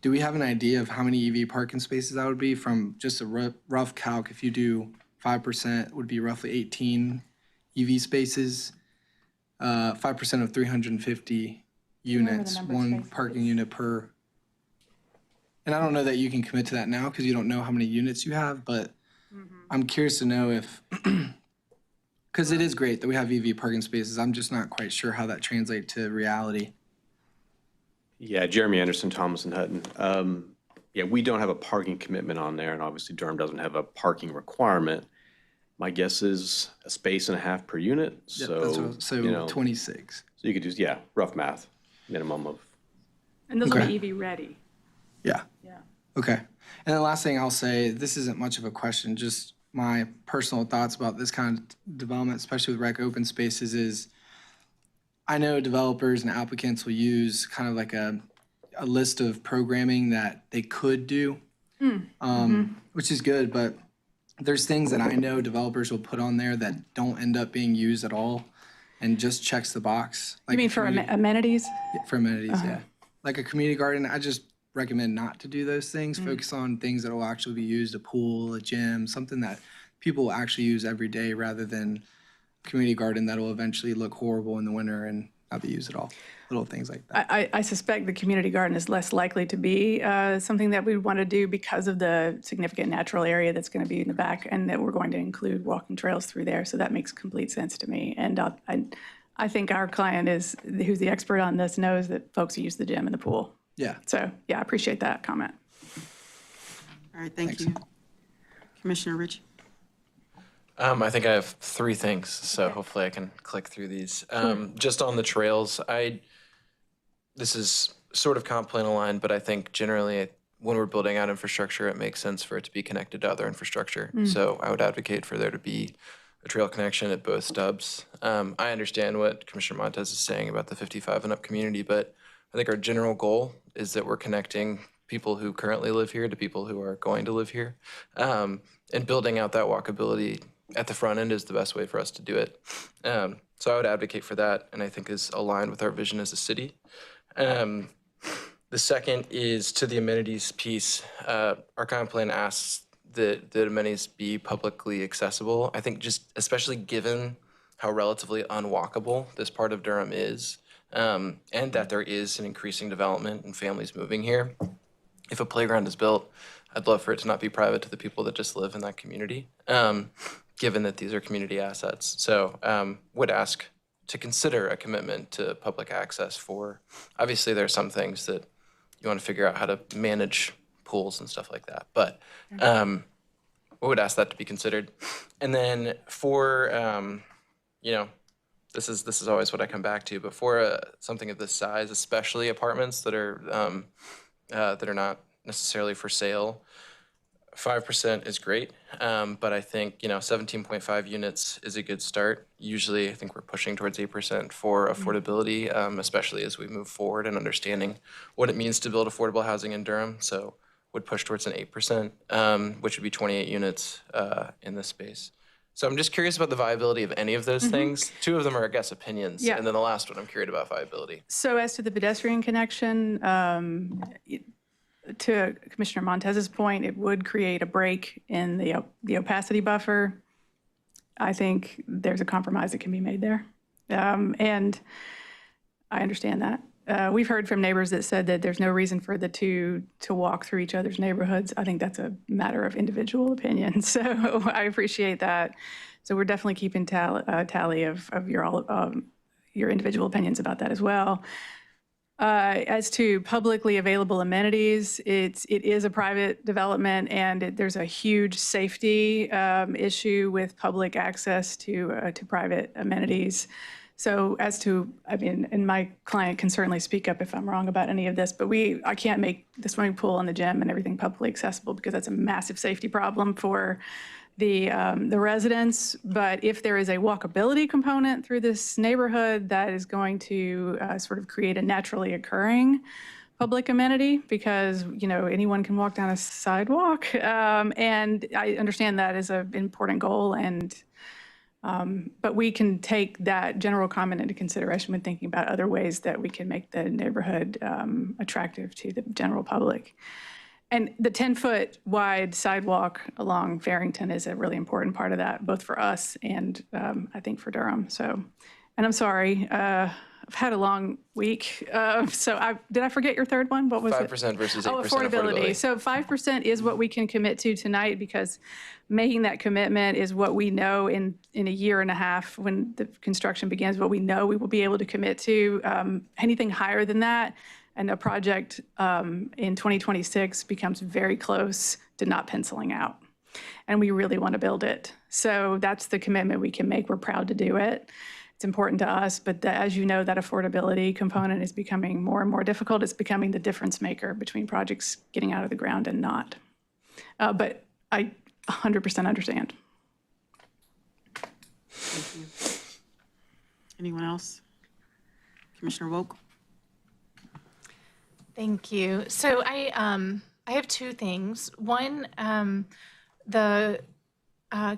Do we have an idea of how many EV parking spaces that would be from just a rough calc? If you do 5%, would be roughly 18 EV spaces. 5% of 350 units, one parking unit per. And I don't know that you can commit to that now because you don't know how many units you have, but I'm curious to know if, because it is great that we have EV parking spaces. I'm just not quite sure how that translates to reality. Yeah, Jeremy Anderson, Thomas and Hutton. Yeah, we don't have a parking commitment on there, and obviously Durham doesn't have a parking requirement. My guess is a space and a half per unit. Yep, that's what, so 26. So you could just, rough math, minimum of. And those will be EV ready. Yeah. Yeah. Okay. And the last thing I'll say, this isn't much of a question, just my personal thoughts about this kind of development, especially with rec open spaces, is I know developers and applicants will use kind of like a list of programming that they could do, which is good, but there's things that I know developers will put on there that don't end up being used at all and just checks the box. You mean for amenities? For amenities, yeah. Like a community garden, I just recommend not to do those things. Focus on things that will actually be used, a pool, a gym, something that people will actually use every day rather than a community garden that will eventually look horrible in the winter and not be used at all. Little things like that. I suspect the community garden is less likely to be something that we want to do because of the significant natural area that's going to be in the back and that we're going to include walking trails through there. So that makes complete sense to me. And I think our client who's the expert on this knows that folks use the gym and the pool. Yeah. So, yeah, I appreciate that comment. All right, thank you. Commissioner Rich. I think I have three things, so hopefully I can click through these. Just on the trails, this is sort of comp plan aligned, but I think generally when we're building out infrastructure, it makes sense for it to be connected to other infrastructure. So I would advocate for there to be a trail connection at both stubs. I understand what Commissioner Montez is saying about the 55 and up community, but I think our general goal is that we're connecting people who currently live here to people who are going to live here. And building out that walkability at the front end is the best way for us to do it. So I would advocate for that, and I think is aligned with our vision as a city. The second is to the amenities piece. Our comp plan asks that amenities be publicly accessible. I think just especially given how relatively unwalkable this part of Durham is, and that there is an increasing development and families moving here. If a playground is built, I'd love for it to not be private to the people that just live in that community, given that these are community assets. So would ask to consider a commitment to public access for, obviously there are some things that you want to figure out how to manage pools and stuff like that, but we would ask that to be considered. And then for, this is always what I come back to, but for something of this size, especially apartments that are not necessarily for sale, 5% is great, but I think 17.5 units is a good start. Usually, I think we're pushing towards 8% for affordability, especially as we move forward and understanding what it means to build affordable housing in Durham. So, would push towards an 8%, which would be 28 units in this space. So I'm just curious about the viability of any of those things. Two of them are, I guess, opinions, and then the last one I'm curious about viability. So as to the pedestrian connection, to Commissioner Montez's point, it would create a break in the opacity buffer. I think there's a compromise that can be made there. And I understand that. We've heard from neighbors that said that there's no reason for the two to walk through each other's neighborhoods. I think that's a matter of individual opinion. So I appreciate that. So we're definitely keeping tally of your individual opinions about that as well. As to publicly available amenities, it is a private development, and there's a huge safety issue with public access to private amenities. So as to, I mean, and my client can certainly speak up if I'm wrong about any of this, but I can't make the swimming pool and the gym and everything publicly accessible because that's a massive safety problem for the residents. But if there is a walkability component through this neighborhood, that is going to sort of create a naturally occurring public amenity because, you know, anyone can walk down a sidewalk. And I understand that is an important goal, and but we can take that general comment into consideration when thinking about other ways that we can make the neighborhood attractive to the general public. And the 10-foot wide sidewalk along Farrington is a really important part of that, both for us and I think for Durham. So, and I'm sorry, I've had a long week. Did I forget your third one? What was it? 5% versus 8% affordability. So 5% is what we can commit to tonight because making that commitment is what we know in a year and a half when the construction begins, what we know we will be able to commit to. Anything higher than that, and a project in 2026 becomes very close to not penciling out. And we really want to build it. So that's the commitment we can make. We're proud to do it. It's important to us, but as you know, that affordability component is becoming more and more difficult. It's becoming the difference maker between projects getting out of the ground and not. But I 100% understand. Thank you. Anyone else? Commissioner Woke? Thank you. So I have two things. One, the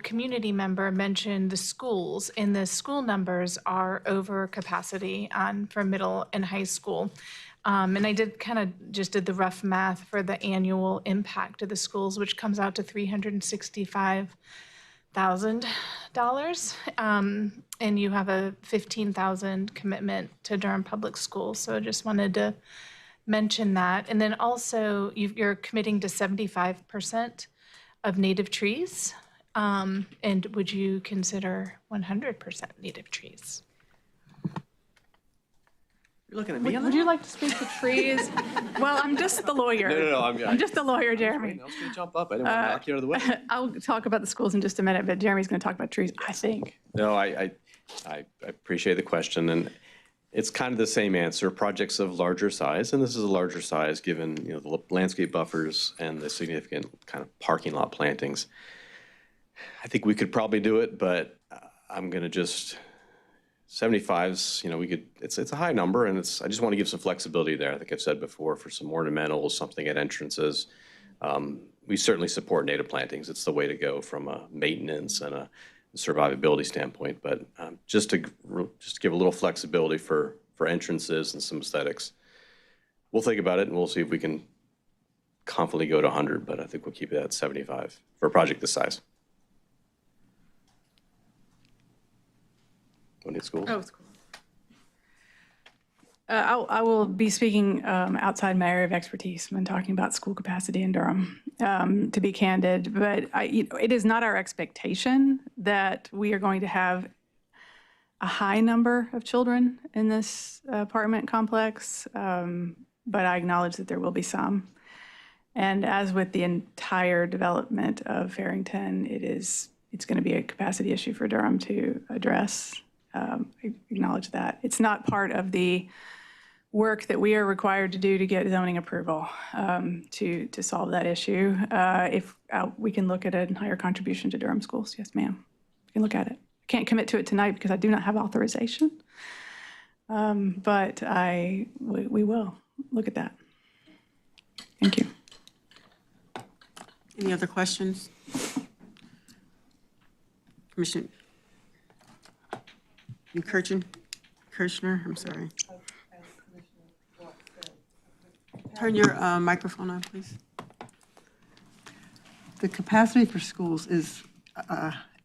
community member mentioned the schools, and the school numbers are over capacity for middle and high school. And I did did the rough math for the annual impact of the schools, which comes out to $365,000. And you have a $15,000 commitment to Durham Public Schools. So I just wanted to mention that. And then also you're committing to 75% of native trees. And would you consider 100% native trees? You're looking at me on that? Would you like to speak to trees? Well, I'm just the lawyer. No. I'm just the lawyer, Jeremy. I was going to jump up. I didn't want to knock you out of the way. I'll talk about the schools in just a minute, but Jeremy's going to talk about trees, I think. No, I appreciate the question, and it's kind of the same answer. Projects of larger size, and this is a larger size given the landscape buffers and the significant kind of parking lot plantings. I think we could probably do it, but I'm going to just 75s. We could. It's a high number, and I just want to give some flexibility there. I think I've said before for some ornamentals, something at entrances. We certainly support native plantings. It's the way to go from a maintenance and a survivability standpoint, but just to give a little flexibility for entrances and some aesthetics. We'll think about it and we'll see if we can confidently go to 100, but I think we'll keep it at 75 for a project this size. Want to hit schools? Oh, schools. I will be speaking outside my area of expertise when talking about school capacity in Durham, to be candid. But it is not our expectation that we are going to have a high number of children in this apartment complex, but I acknowledge that there will be some. And as with the entire development of Farrington, it's going to be a capacity issue for Durham to address. I acknowledge that. It's not part of the work that we are required to do to get zoning approval to solve that issue. If we can look at a higher contribution to Durham schools, yes, ma'am. We can look at it. I can't commit to it tonight because I do not have authorization, but we will look at that. Thank you. Any other questions? Commissioner Kirchner, I'm sorry. Turn your microphone on, please. The capacity for schools is,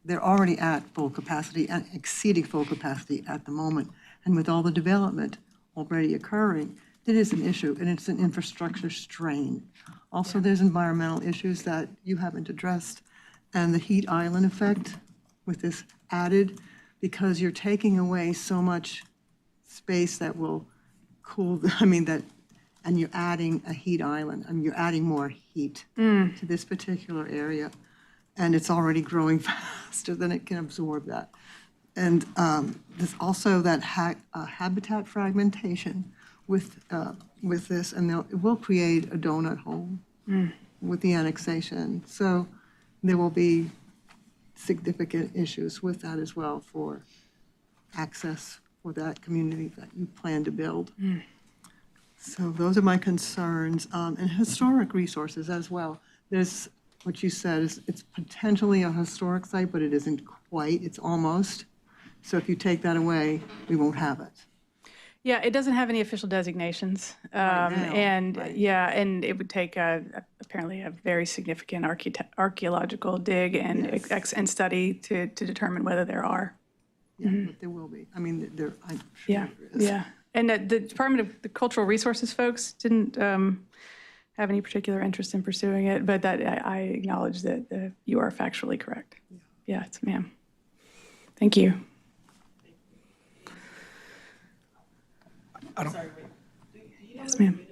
they're already at full capacity and exceeding full capacity at the moment. And with all the development already occurring, it is an issue, and it's an infrastructure strain. Also, there's environmental issues that you haven't addressed, and the heat island effect with this added, because you're taking away so much space that will cool, I mean, that, and you're adding a heat island, I mean, you're adding more heat to this particular area, and it's already growing faster than it can absorb that. And there's also that habitat fragmentation with this, and it will create a donut hole with the annexation. So there will be significant issues with that as well for access for that community that you plan to build. So those are my concerns, and historic resources as well. There's, what you said is, it's potentially a historic site, but it isn't quite, it's almost. So if you take that away, we won't have it. Yeah, it doesn't have any official designations. Right now, And right. yeah, and it would take apparently a very significant archaeological dig and and study to determine whether there are. Yeah, but there will be. I mean, I'm sure Yeah, there is. yeah. And the Department of the Cultural Resources folks didn't have any particular interest in pursuing it, but that I acknowledge that you are factually correct. Yeah, it's ma'am. Thank you. Yes, ma'am.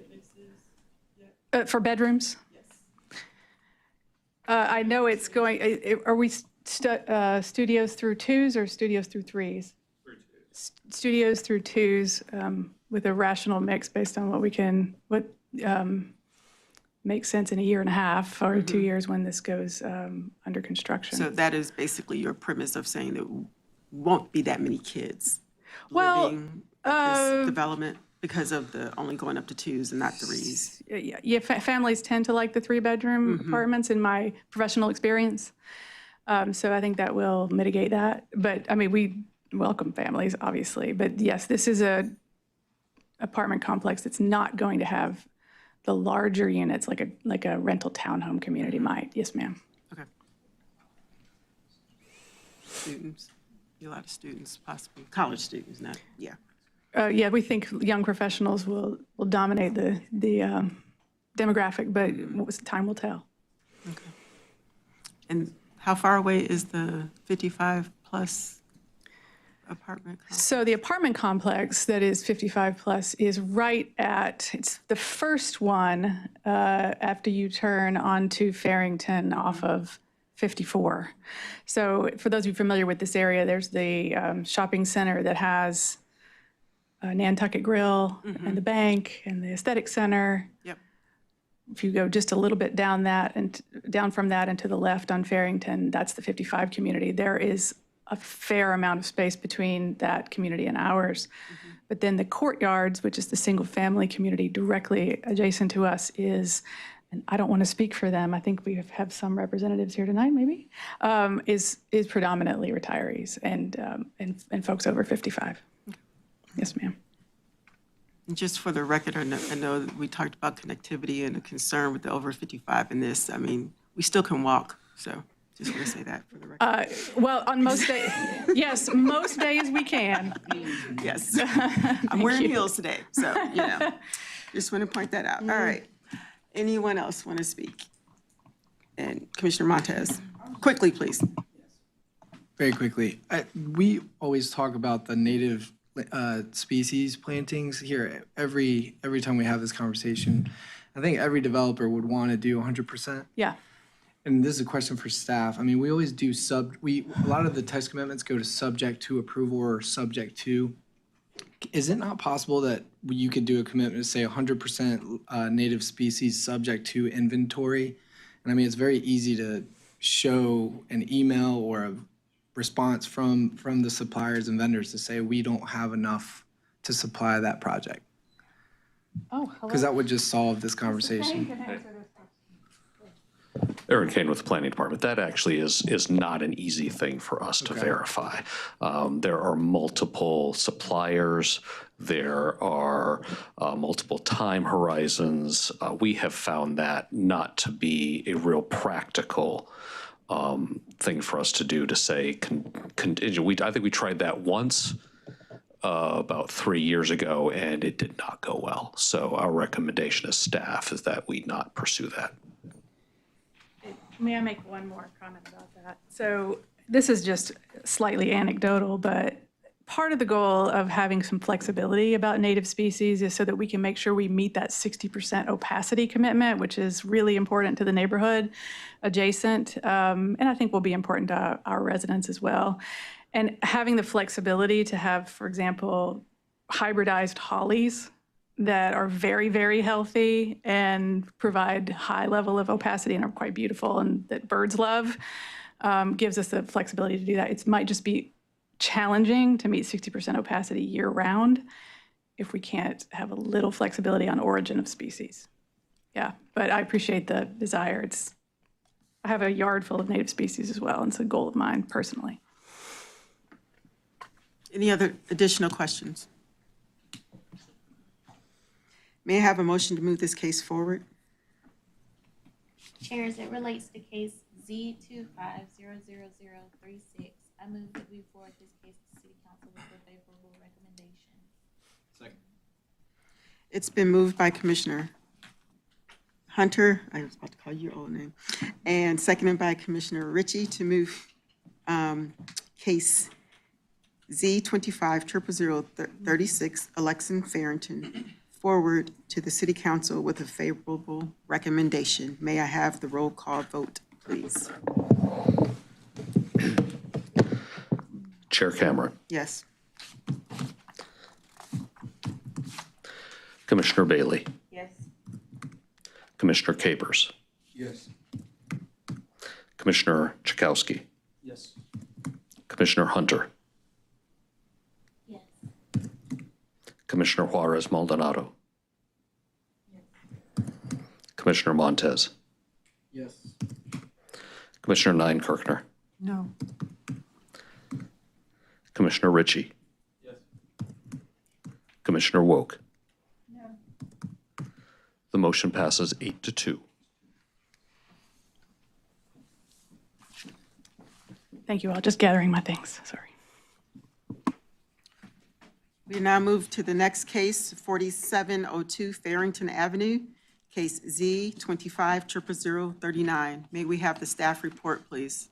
For bedrooms? I know it's going, are we studios through twos or studios through threes? Studios through twos with a rational mix based on what makes sense in a year and a half or 2 years when this goes under construction. So that is basically your premise of saying there won't be that many kids living at this development because of the only going up to twos and not threes. Yeah, families tend to like the three-bedroom apartments in my professional experience. So I think that will mitigate that. But I mean, we welcome families, obviously. But yes, this is a apartment complex that's not going to have the larger units like a rental townhome community might. Yes, ma'am. Okay. Students, a lot of students, possibly college students, not, yeah. Yeah, we think young professionals will dominate the demographic, but time will tell. Okay. And how far away is the 55-plus apartment complex? So the apartment complex that is 55 plus is right at, it's the first one after you turn onto Farrington off of 54. So for those of you familiar with this area, there's the shopping center that has Nantucket Grill and the bank and the aesthetic center. Yep. If you go just a little bit down that and down from that and to the left on Farrington, that's the 55 community. There is a fair amount of space between that community and ours. But then the courtyards, which is the single family community directly adjacent to us, is, and I don't want to speak for them, I think we have some representatives here tonight maybe, is predominantly retirees and folks over 55. Yes, ma'am. And just for the record, I know that we talked about connectivity and a concern with the over 55 in this. I mean, we still can walk, so just want to say that for the record. Well, on most days, yes, most days we can. Yes. I'm wearing heels today, so, just want to point that out. All right. Anyone else want to speak? And Commissioner Montez, quickly, please. Very quickly, we always talk about the native species plantings here every time we have this conversation. I think every developer would want to do 100%. Yeah. And this is a question for staff. I mean, we always do a lot of the text commitments go to subject to approval or subject to. Is it not possible that you could do a commitment to say 100% native species subject to inventory? And I mean, it's very easy to show an email or a response from the suppliers and vendors to say, we don't have enough to supply that project. Oh, hello. Because that would just solve this conversation. Aaron Kane with the Planning Department. That actually is not an easy thing for us to verify. There are multiple suppliers. There are multiple time horizons. We have found that not to be a real practical thing for us to do, to say, I think we tried that once about 3 years ago, and it did not go well. So our recommendation as staff is that we not pursue that. May I make one more comment about that? So this is just slightly anecdotal, but part of the goal of having some flexibility about native species is so that we can make sure we meet that 60% opacity commitment, which is really important to the neighborhood adjacent, and I think will be important to our residents as well. And having the flexibility to have, for example, hybridized hollies that are very, very healthy and provide high level of opacity and are quite beautiful and that birds love, gives us the flexibility to do that. It might just be challenging to meet 60% opacity year round if we can't have a little flexibility on origin of species. Yeah, but I appreciate the desire. I have a yard full of native species as well, and it's a goal of mine personally. Any other additional questions? May I have a motion to move this case forward? Chair, as it relates to case Z25000036, I move that we forward this case to City Council with a favorable recommendation. Second. It's been moved by Commissioner Hunter, I was about to call you your old name, and seconded by Commissioner Ritchie to move case Z250036, Alexan Farrington, forward to the City Council with a favorable recommendation. May I have the roll call vote, please? Chair Cameron. Yes. Commissioner Bailey. Yes. Commissioner Capers. Yes. Commissioner Chakowski. Yes. Commissioner Hunter. Yes. Commissioner Juarez Maldonado. Commissioner Montez. Yes. Commissioner Nine-Kirkner. No. Commissioner Ritchie. Yes. Commissioner Woke. No. The motion passes 8-2. Thank you all. Just gathering my things. Sorry. We now move to the next case, 4702 Farrington Avenue, case Z250039. May we have the staff report, please?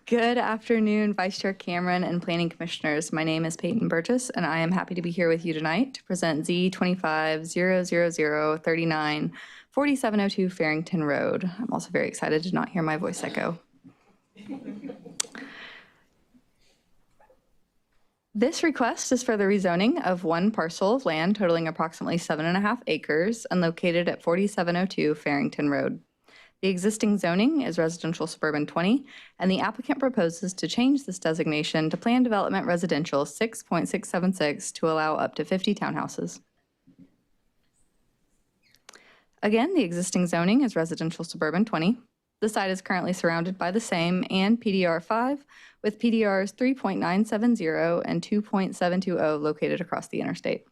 Good afternoon, Vice Chair Cameron and Planning Commissioners. My name is Peyton Burgess, and I am happy to be here with you tonight to present Z25000039 4702 Farrington Road. I'm also very excited to not hear my voice echo. This request is for the rezoning of one parcel of land totaling approximately 7.5 acres and located at 4702 Farrington Road. The existing zoning is residential suburban 20, and the applicant proposes to change this designation to Plan Development Residential 6.676 to allow up to 50 townhouses. Again, the existing zoning is residential suburban 20. The site is currently surrounded by the same and PDR 5, with PDRs 3.970 and 2.720 located across the interstate.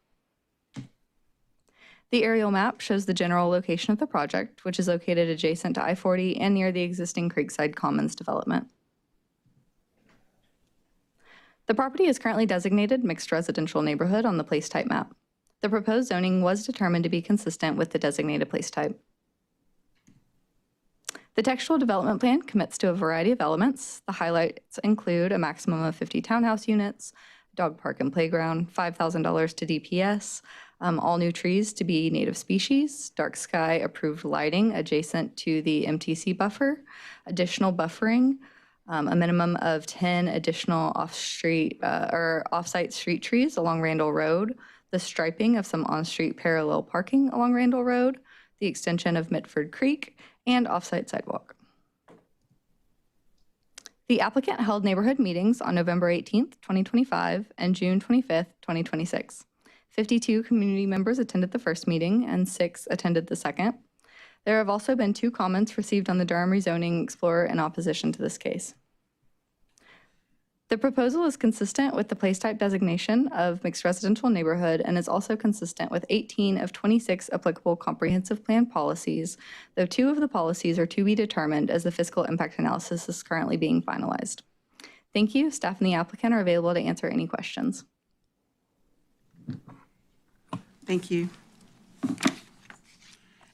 The aerial map shows the general location of the project, which is located adjacent to I-40 and near the existing Creekside Commons development. The property is currently designated mixed residential neighborhood on the place type map. The proposed zoning was determined to be consistent with the designated place type. The textual development plan commits to a variety of elements. The highlights include a maximum of 50 townhouse units, dog park and playground, $5,000 to DPS, all new trees to be native species, dark sky approved lighting adjacent to the MTC buffer, additional buffering, a minimum of 10 additional off-street or off-site street trees along Randall Road, the striping of some on-street parallel parking along Randall Road, the extension of Mitford Creek, and off-site sidewalk. The applicant held neighborhood meetings on November 18th, 2025 and June 25th, 2026. 52 community members attended the first meeting and 6 attended the second. There have also been 2 comments received on the Durham rezoning Explorer in opposition to this case. The proposal is consistent with the place type designation of mixed residential neighborhood and is also consistent with 18 of 26 applicable comprehensive plan policies, though 2 of the policies are to be determined as the fiscal impact analysis is currently being finalized. Thank you. Staff and the applicant are available to answer any questions. Thank you.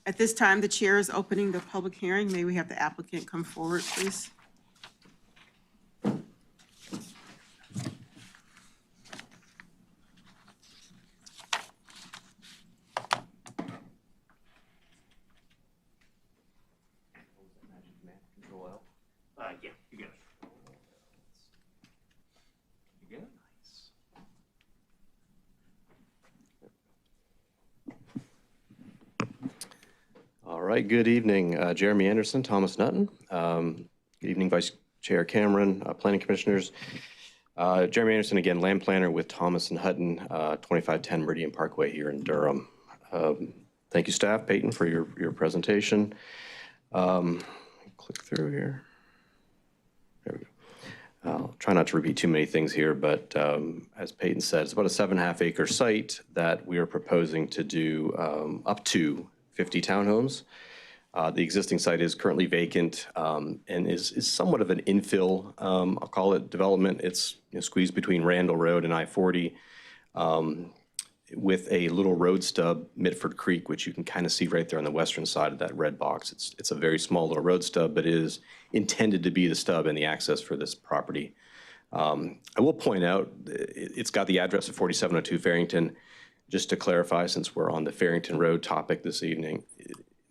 At this time, the chair is opening the public hearing. May we have the applicant come forward, please? Yeah, you got it. You got it? All right, good evening. Jeremy Anderson, Thomas Nutton. Good evening, Vice Chair Cameron, Planning Commissioners. Jeremy Anderson, again, land planner with Thomas and Hutton, 2510 Meridian Parkway here in Durham. Thank you, staff, Peyton, for your presentation. Click through here. There we go. I'll try not to repeat too many things here, but as Peyton said, it's about a 7.5 acre site that we are proposing to do up to 50 townhomes. The existing site is currently vacant and is somewhat of an infill, I'll call it, development. It's squeezed between Randall Road and I-40 with a little road stub, Mitford Creek, which you can kind of see right there on the western side of that red box. It's a very small little road stub, but it is intended to be the stub and the access for this property. I will point out, it's got the address of 4702 Farrington. Just to clarify, since we're on the Farrington Road topic this evening,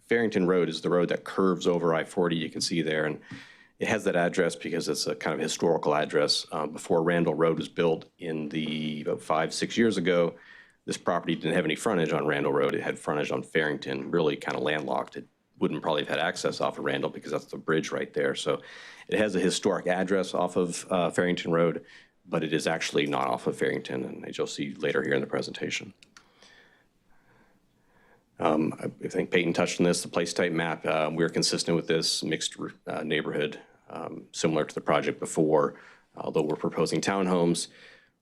Farrington Road is the road that curves over I-40, you can see there, and it has that address because it's a kind of historical address. Before Randall Road was built about 5-6 years ago, this property didn't have any frontage on Randall Road. It had frontage on Farrington, really kind of landlocked. It wouldn't probably have had access off of Randall because that's the bridge right there. So it has a historic address off of Farrington Road, but it is actually not off of Farrington, and as you'll see later here in the presentation. I think Peyton touched on this, the place type map. We're consistent with this mixed neighborhood, similar to the project before, although we're proposing townhomes.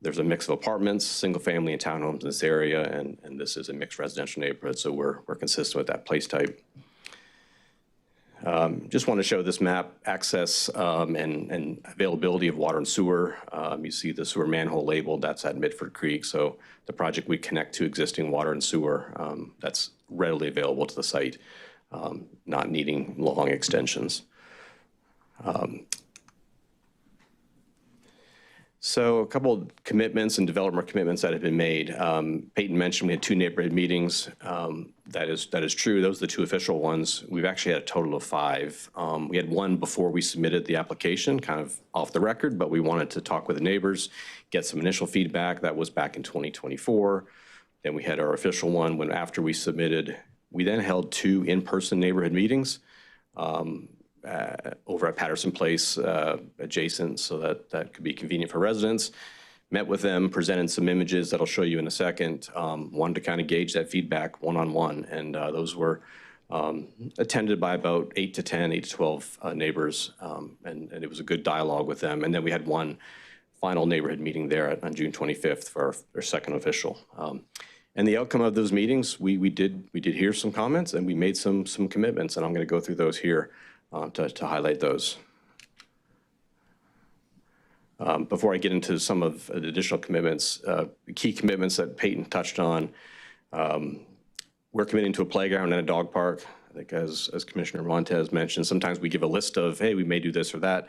There's a mix of apartments, single family and townhomes in this area, and this is a mixed residential neighborhood, so we're consistent with that place type. Just want to show this map, access and availability of water and sewer. You see the sewer manhole labeled, that's at Mitford Creek. So the project we connect to existing water and sewer, that's readily available to the site, not needing long extensions. So a couple of commitments and development commitments that have been made. Peyton mentioned we had 2 neighborhood meetings. That is true. Those are the 2 official ones. We've actually had a total of 5. We had one before we submitted the application, kind of off the record, but we wanted to talk with the neighbors, get some initial feedback. That was back in 2024. Then we had our official one when after we submitted. We then held 2 in-person neighborhood meetings. Over at Patterson Place adjacent, so that could be convenient for residents. Met with them, presented some images that I'll show you in a second. Wanted to kind of gauge that feedback one-on-one, and those were attended by about 8 to 12 neighbors, and it was a good dialogue with them. And then we had one final neighborhood meeting there on June 25th for our second official. And the outcome of those meetings, we did hear some comments, and we made some commitments, and I'm going to go through those here. To highlight those. Before I get into some of the additional commitments, key commitments that Peyton touched on, we're committing to a playground and a dog park. I think as Commissioner Montez mentioned, sometimes we give a list of, hey, we may do this or that.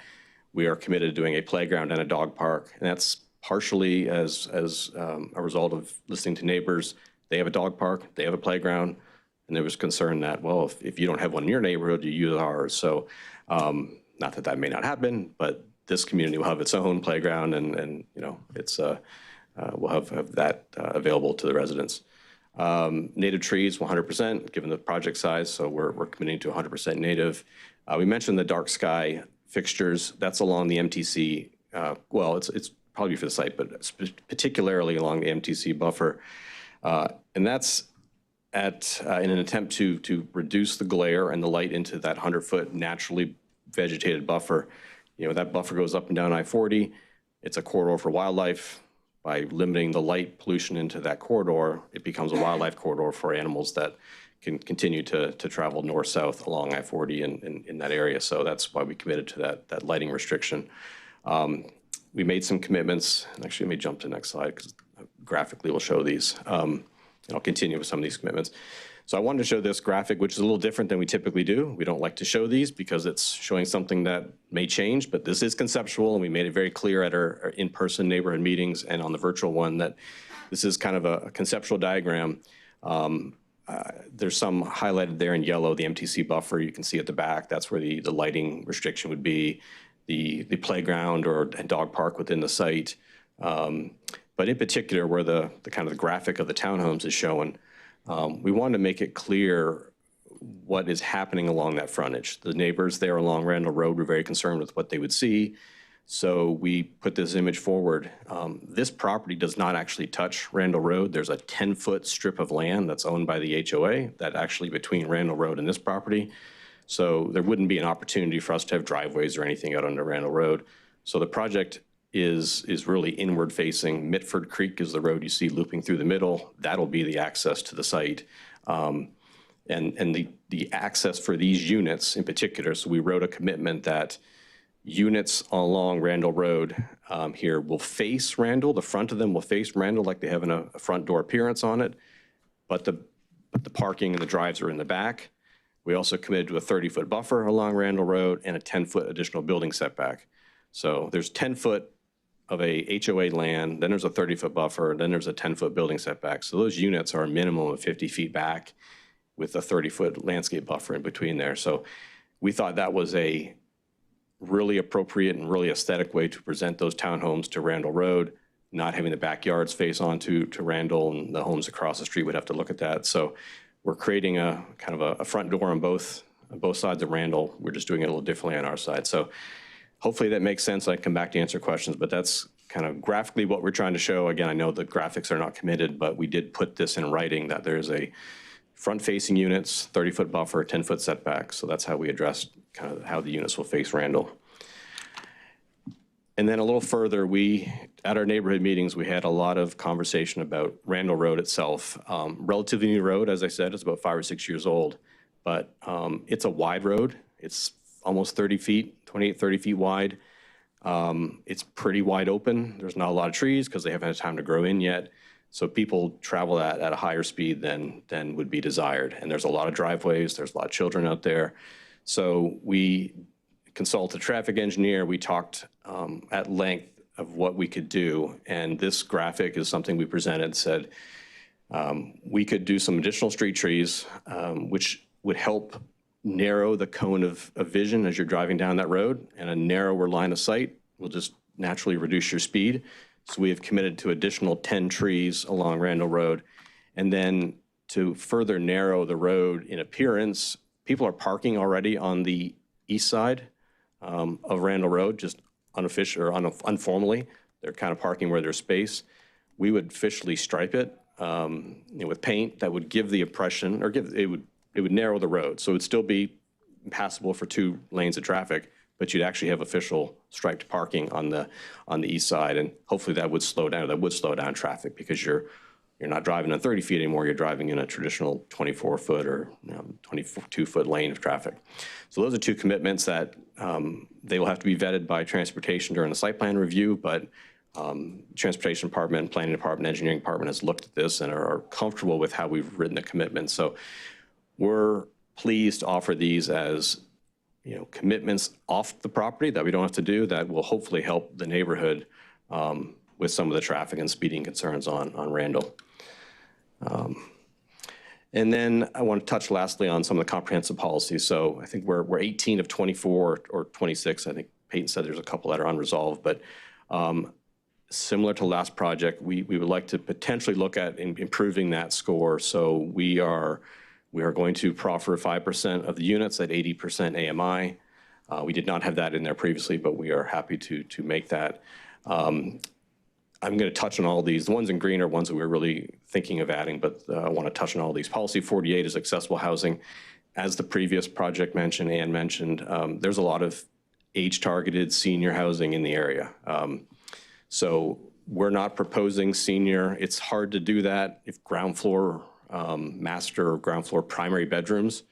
We are committed to doing a playground and a dog park, and that's partially as a result of listening to neighbors. They have a dog park, they have a playground, and there was concern that, well, if you don't have one in your neighborhood, you use ours. So not that may not happen, but this community will have its own playground, and you know, it's we'll have that available to the residents. Native trees, 100%, given the project size, so we're committing to 100% native. We mentioned the dark sky fixtures. That's along the MTC. Well, it's probably for the site, but particularly along the MTC buffer, and that's in an attempt to reduce the glare and the light into that 100-foot naturally vegetated buffer. You know, that buffer goes up and down I-40. It's a corridor for wildlife. By limiting the light pollution into that corridor, it becomes a wildlife corridor for animals that can continue to travel north-south along I-40 in that area. So that's why we committed to that lighting restriction. We made some commitments. Actually, let me jump to the next slide because graphically we'll show these. And I'll continue with some of these commitments. So I wanted to show this graphic, which is a little different than we typically do. We don't like to show these because it's showing something that may change, but this is conceptual, and we made it very clear at our in-person neighborhood meetings and on the virtual one that this is kind of a conceptual diagram. There's some highlighted there in yellow, the MTC buffer you can see at the back. That's where the lighting restriction would be, the playground or dog park within the site. But in particular, where the kind of the graphic of the townhomes is showing, we wanted to make it clear what is happening along that frontage. The neighbors there along Randall Road were very concerned with what they would see. So we put this image forward. This property does not actually touch Randall Road. There's a 10-foot strip of land that's owned by the HOA that actually between Randall Road and this property. So there wouldn't be an opportunity for us to have driveways or anything out onto Randall Road. So the project is really inward facing. Mitford Creek is the road you see looping through the middle. That'll be the access to the site. And the access for these units in particular, so we wrote a commitment that units along Randall Road here will face Randall. The front of them will face Randall like they have a front door appearance on it, but the parking and the drives are in the back. We also committed to a 30-foot buffer along Randall Road and a 10-foot additional building setback. So there's 10 foot of a HOA land, then there's a 30-foot buffer, then there's a 10-foot building setback. So those units are a minimum of 50 feet back with a 30-foot landscape buffer in between there. So we thought that was a really appropriate and really aesthetic way to present those townhomes to Randall Road, not having the backyards face onto Randall, and the homes across the street would have to look at that. So we're creating a kind of a front door on both sides of Randall. We're just doing it a little differently on our side. So hopefully that makes sense. I can come back to answer questions, but that's kind of graphically what we're trying to show. Again, I know the graphics are not committed, but we did put this in writing that there's a front-facing units, 30-foot buffer, 10-foot setback. So that's how we addressed kind of how the units will face Randall. And then a little further, at our neighborhood meetings, we had a lot of conversation about Randall Road itself. Relatively new road, as I said, it's about 5 or 6 years old, but it's a wide road. It's almost 30 feet, 28, 30 feet wide. It's pretty wide open. There's not a lot of trees because they haven't had time to grow in yet. So people travel that at a higher speed than would be desired. And there's a lot of driveways. There's a lot of children out there. So we consulted a traffic engineer. We talked at length of what we could do. And this graphic is something we presented, said we could do some additional street trees, which would help narrow the cone of vision as you're driving down that road, and a narrower line of sight will just naturally reduce your speed. So we have committed to additional 10 trees along Randall Road. And then to further narrow the road in appearance, people are parking already on the east side of Randall Road, just unofficial or informally. They're kind of parking where there's space. We would officially stripe it with paint that would give the impression, or it would narrow the road. So it would still be passable for 2 lanes of traffic, but you'd actually have official striped parking on the east side. And hopefully that would slow down traffic, because you're not driving on 30 feet anymore. You're driving in a traditional 24-foot or 22-foot lane of traffic. So those are 2 commitments that they will have to be vetted by transportation during the site plan review, but Transportation Department, Planning Department, Engineering Department has looked at this and are comfortable with how we've written the commitment. So we're pleased to offer these as commitments off the property that we don't have to do, that will hopefully help the neighborhood with some of the traffic and speeding concerns on Randall. And then I want to touch lastly on some of the comprehensive policies. So I think we're 18 of 24 or 26. I think Peyton said there's a couple that are unresolved, but similar to last project, we would like to potentially look at improving that score. So we are going to proffer 5% of the units at 80% AMI. We did not have that in there previously, but we are happy to make that. I'm going to touch on all these. The ones in green are ones that we're really thinking of adding, but I want to touch on all these. Policy 48 is accessible housing. As the previous project mentioned, Ann mentioned, there's a lot of age-targeted senior housing in the area. So we're not proposing senior. It's hard to do that if ground floor master or ground floor primary bedrooms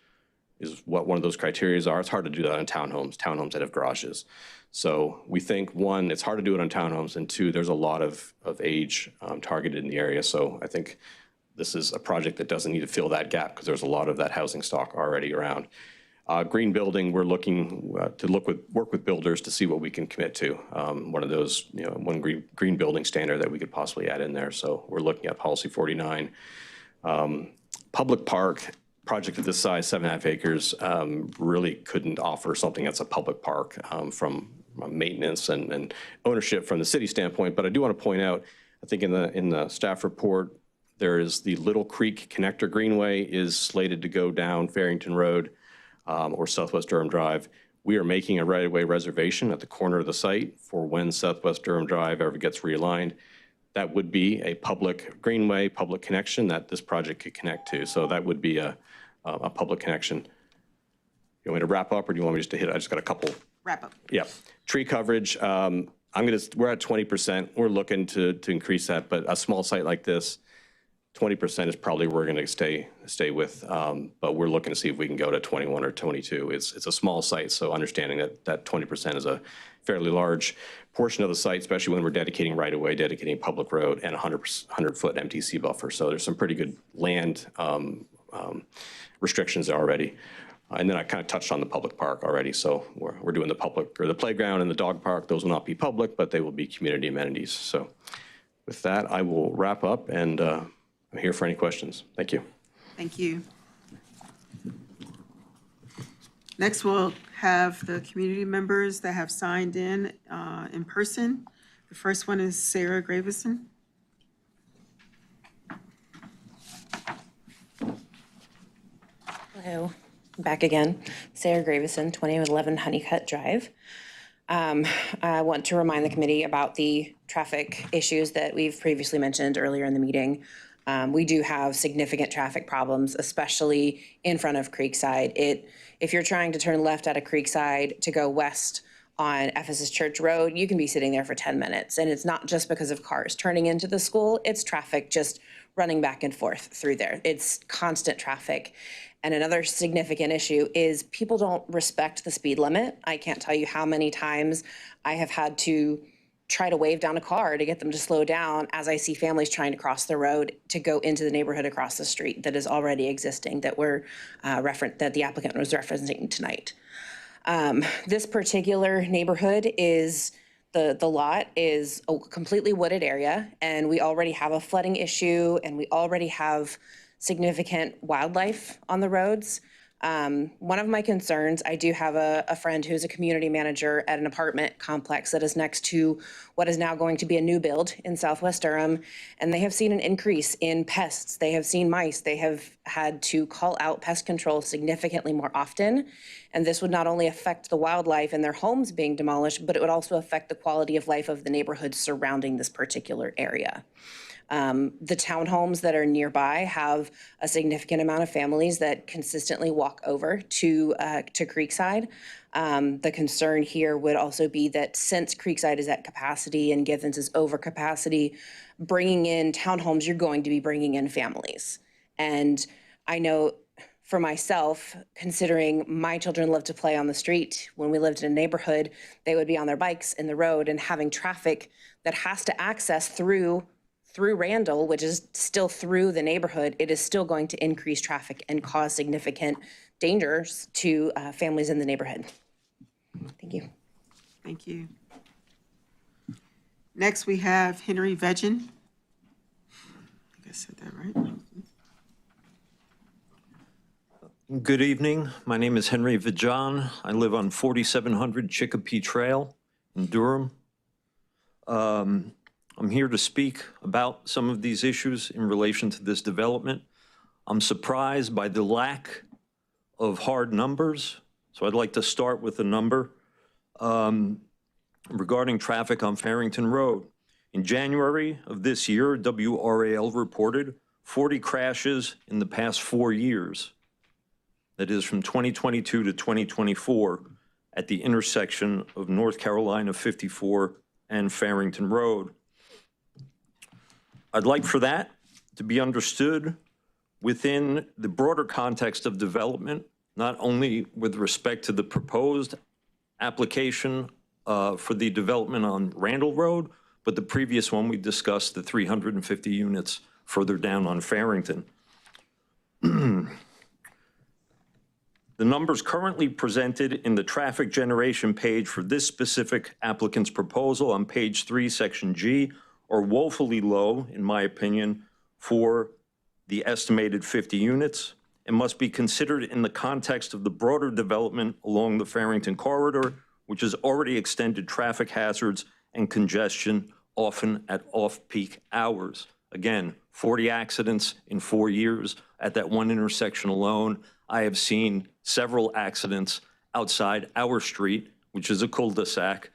is what one of those criteria are. It's hard to do that on townhomes that have garages. So we think, one, it's hard to do it on townhomes, and two, there's a lot of age targeted in the area. So I think this is a project that doesn't need to fill that gap because there's a lot of that housing stock already around. Green building, we're looking to work with builders to see what we can commit to. One of those, one green building standard that we could possibly add in there. So we're looking at policy 49. Public park project of this size, 7.5 acres, really couldn't offer something that's a public park from maintenance and ownership from the city standpoint. But I do want to point out, I think in the staff report, there is the Little Creek Connector Greenway is slated to go down Farrington Road or Southwest Durham Drive. We are making a right-of-way reservation at the corner of the site for when Southwest Durham Drive ever gets realigned. That would be a public greenway, public connection that this project could connect to. So that would be a public connection. You want me to wrap up, or do you want me just to hit it? I just got a couple. Wrap up. Yeah. Tree coverage, we're at 20%. We're looking to increase that, but a small site like this, 20% is probably where we're going to stay with, but we're looking to see if we can go to 21 or 22. It's a small site, so understanding that 20% is a fairly large portion of the site, especially when we're dedicating right-of-way, dedicating public road, and 100-foot MTC buffer. So there's some pretty good land restrictions already. And then I kind of touched on the public park already. So we're doing the public, or the playground and the dog park. Those will not be public, but they will be community amenities. So with that, I will wrap up, and I'm here for any questions. Thank you. Thank you. Next, we'll have the community members that have signed in person. The first one is Sarah Gravison. Hello, I'm back again. Sarah Gravison, 2011 Honeycutt Drive. I want to remind the committee about the traffic issues that we've previously mentioned earlier in the meeting. We do have significant traffic problems, especially in front of Creekside. If you're trying to turn left out of Creekside to go west on Ephesus Church Road, you can be sitting there for 10 minutes. And it's not just because of cars turning into the school, it's traffic just running back and forth through there. It's constant traffic. And another significant issue is people don't respect the speed limit. I can't tell you how many times I have had to try to wave down a car to get them to slow down as I see families trying to cross the road to go into the neighborhood across the street that is already existing, that that the applicant was referencing tonight. This particular neighborhood is, the lot is a completely wooded area, and we already have a flooding issue, and we already have significant wildlife on the roads. One of my concerns, I do have a friend who's a community manager at an apartment complex that is next to what is now going to be a new build in Southwest Durham, and they have seen an increase in pests. They have seen mice. They have had to call out pest control significantly more often, and this would not only affect the wildlife and their homes being demolished, but it would also affect the quality of life of the neighborhoods surrounding this particular area. The townhomes that are nearby have a significant amount of families that consistently walk over to Creekside. The concern here would also be that since Creekside is at capacity and Githens is over capacity, bringing in townhomes, you're going to be bringing in families. And I know for myself, considering my children love to play on the street, when we lived in a neighborhood, they would be on their bikes in the road, and having traffic that has to access through Randall, which is still through the neighborhood, it is still going to increase traffic and cause significant dangers to families in the neighborhood. Thank you. Thank you. Next, we have Henry Vegin. I think I said that right. Good evening. My name is Henry Vajan. I live on 4700 Chicopee Trail in Durham. I'm here to speak about some of these issues in relation to this development. I'm surprised by the lack of hard numbers, so I'd like to start with a number regarding traffic on Farrington Road. In January of this year, WRAL reported 40 crashes in the past 4 years. That is from 2022 to 2024 at the intersection of North Carolina 54 and Farrington Road. I'd like for that to be understood within the broader context of development, not only with respect to the proposed application for the development on Randall Road, but the previous one we discussed, the 350 units further down on Farrington. The numbers currently presented in the traffic generation page for this specific applicant's proposal on page 3, section G, are woefully low, in my opinion, for the estimated 50 units and must be considered in the context of the broader development along the Farrington corridor, which has already extended traffic hazards and congestion, often at off-peak hours. Again, 40 accidents in 4 years at that one intersection alone. I have seen several accidents outside our street, which is a cul-de-sac,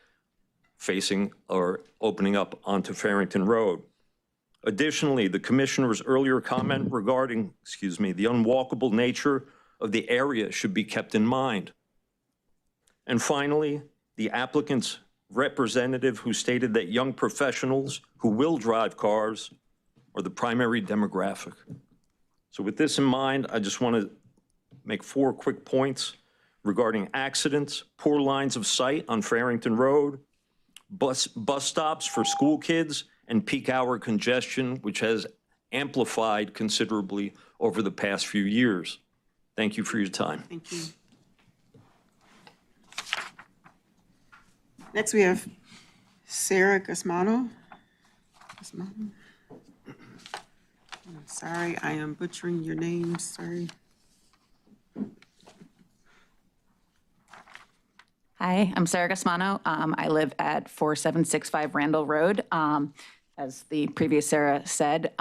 facing or opening up onto Farrington Road. Additionally, the commissioner's earlier comment regarding, the unwalkable nature of the area should be kept in mind. And finally, the applicant's representative who stated that young professionals who will drive cars are the primary demographic. So with this in mind, I just want to make 4 quick points regarding accidents, poor lines of sight on Farrington Road, bus stops for school kids, and peak hour congestion, which has amplified considerably over the past few years. Thank you for your time. Thank you. Next, we have Sarah Gasmano. I'm sorry, I am butchering your name, sorry. Hi, I'm Sarah Gasmano. I live at 4765 Randall Road. As the previous Sarah said,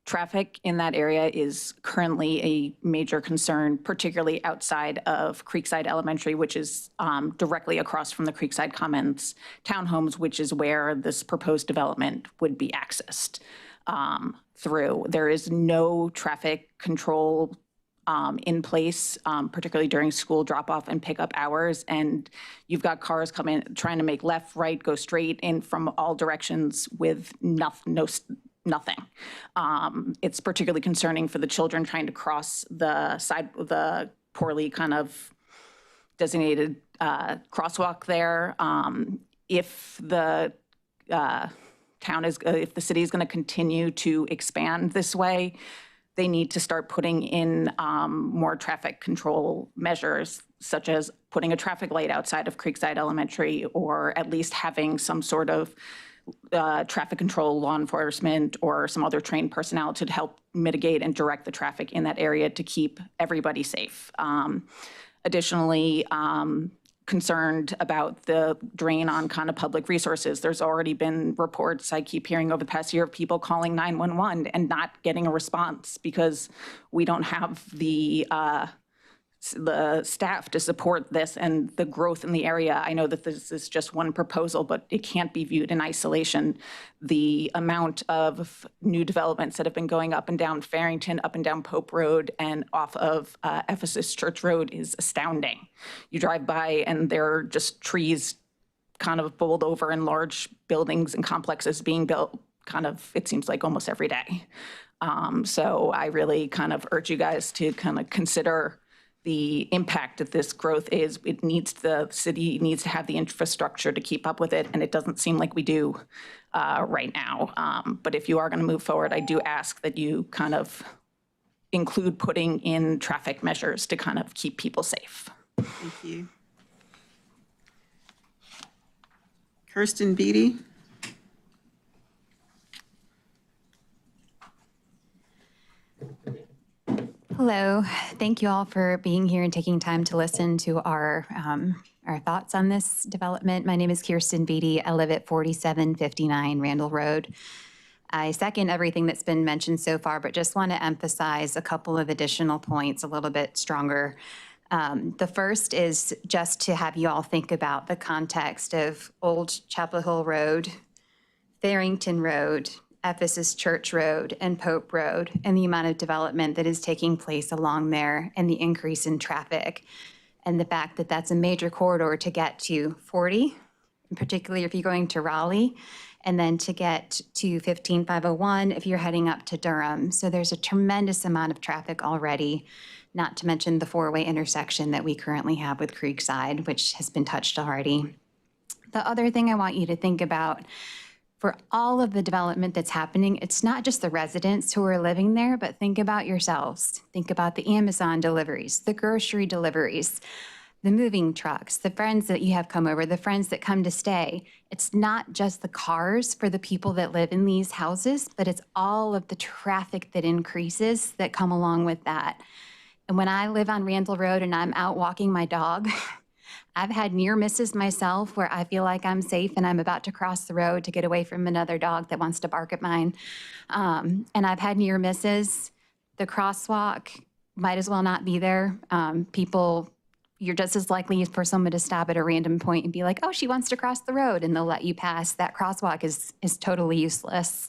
traffic in that area is currently a major concern, particularly outside of Creekside Elementary, which is directly across from the Creekside Commons townhomes, which is where this proposed development would be accessed through. There is no traffic control in place, particularly during school drop-off and pickup hours. And you've got cars coming, trying to make left, right, go straight in from all directions with nothing. It's particularly concerning for the children trying to cross the poorly kind of designated crosswalk there. If the if the city is going to continue to expand this way, they need to start putting in more traffic control measures, such as putting a traffic light outside of Creekside Elementary, or at least having some sort of traffic control, law enforcement, or some other trained personnel to help mitigate and direct the traffic in that area to keep everybody safe. Additionally, concerned about the drain on kind of public resources. There's already been reports I keep hearing over the past year of people calling 911 and not getting a response because we don't have the staff to support this and the growth in the area. I know that this is just one proposal, but it can't be viewed in isolation. The amount of new developments that have been going up and down Farrington, up and down Pope Road, and off of Ephesus Church Road is astounding. You drive by and there are just trees kind of bowled over and large buildings and complexes being built kind of, it seems like almost every day. So I really kind of urge you guys to kind of consider the impact that this growth is. The city needs to have the infrastructure to keep up with it, and it doesn't seem like we do right now. But if you are going to move forward, I do ask that you kind of include putting in traffic measures to kind of keep people safe. Thank you. Kirsten Beatty. Hello. Thank you all for being here and taking time to listen to our thoughts on this development. My name is Kirsten Beatty. I live at 4759 Randall Road. I second everything that's been mentioned so far, but just want to emphasize a couple of additional points a little bit stronger. The first is just to have you all think about the context of Old Chapel Hill Road, Farrington Road, Ephesus Church Road, and Pope Road, and the amount of development that is taking place along there and the increase in traffic. And the fact that that's a major corridor to get to 40 particularly if you're going to Raleigh, and then to get to 15501 if you're heading up to Durham. So there's a tremendous amount of traffic already, not to mention the four-way intersection that we currently have with Creekside, which has been touched already. The other thing I want you to think about, for all of the development that's happening, it's not just the residents who are living there, but think about yourselves. Think about the Amazon deliveries, the grocery deliveries, the moving trucks, the friends that you have come over, the friends that come to stay. It's not just the cars for the people that live in these houses, but it's all of the traffic that increases that come along with that. And when I live on Randall Road and I'm out walking my dog, I've had near misses myself where I feel like I'm safe and I'm about to cross the road to get away from another dog that wants to bark at mine. And I've had near misses. The crosswalk might as well not be there. You're just as likely for someone to stop at a random point and be like, oh, she wants to cross the road, and they'll let you pass. That crosswalk is totally useless.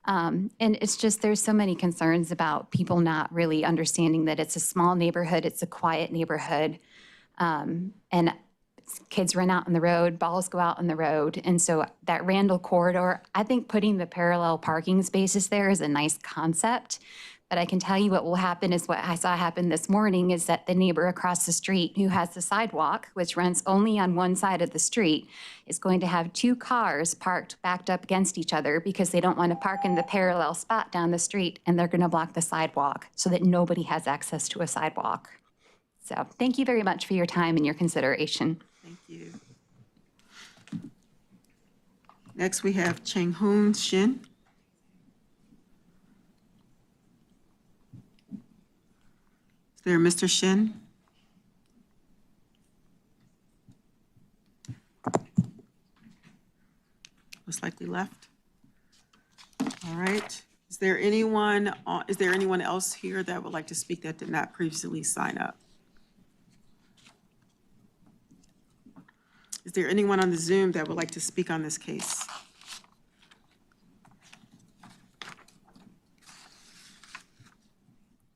And it's just, there's so many concerns about people not really understanding that it's a small neighborhood, it's a quiet neighborhood. And kids run out on the road, balls go out on the road. And so that Randall corridor, I think putting the parallel parking spaces there is a nice concept. But I can tell you what will happen is what I saw happen this morning is that the neighbor across the street who has the sidewalk, which runs only on one side of the street, is going to have two cars backed up against each other because they don't want to park in the parallel spot down the street, and they're going to block the sidewalk so that nobody has access to a sidewalk. So thank you very much for your time and your consideration. Thank you. Next, we have Cheng Hoon Shin. Is there Mr. Shin? Looks like we left. All right. Is there anyone else here that would like to speak that did not previously sign up? Is there anyone on the Zoom that would like to speak on this case?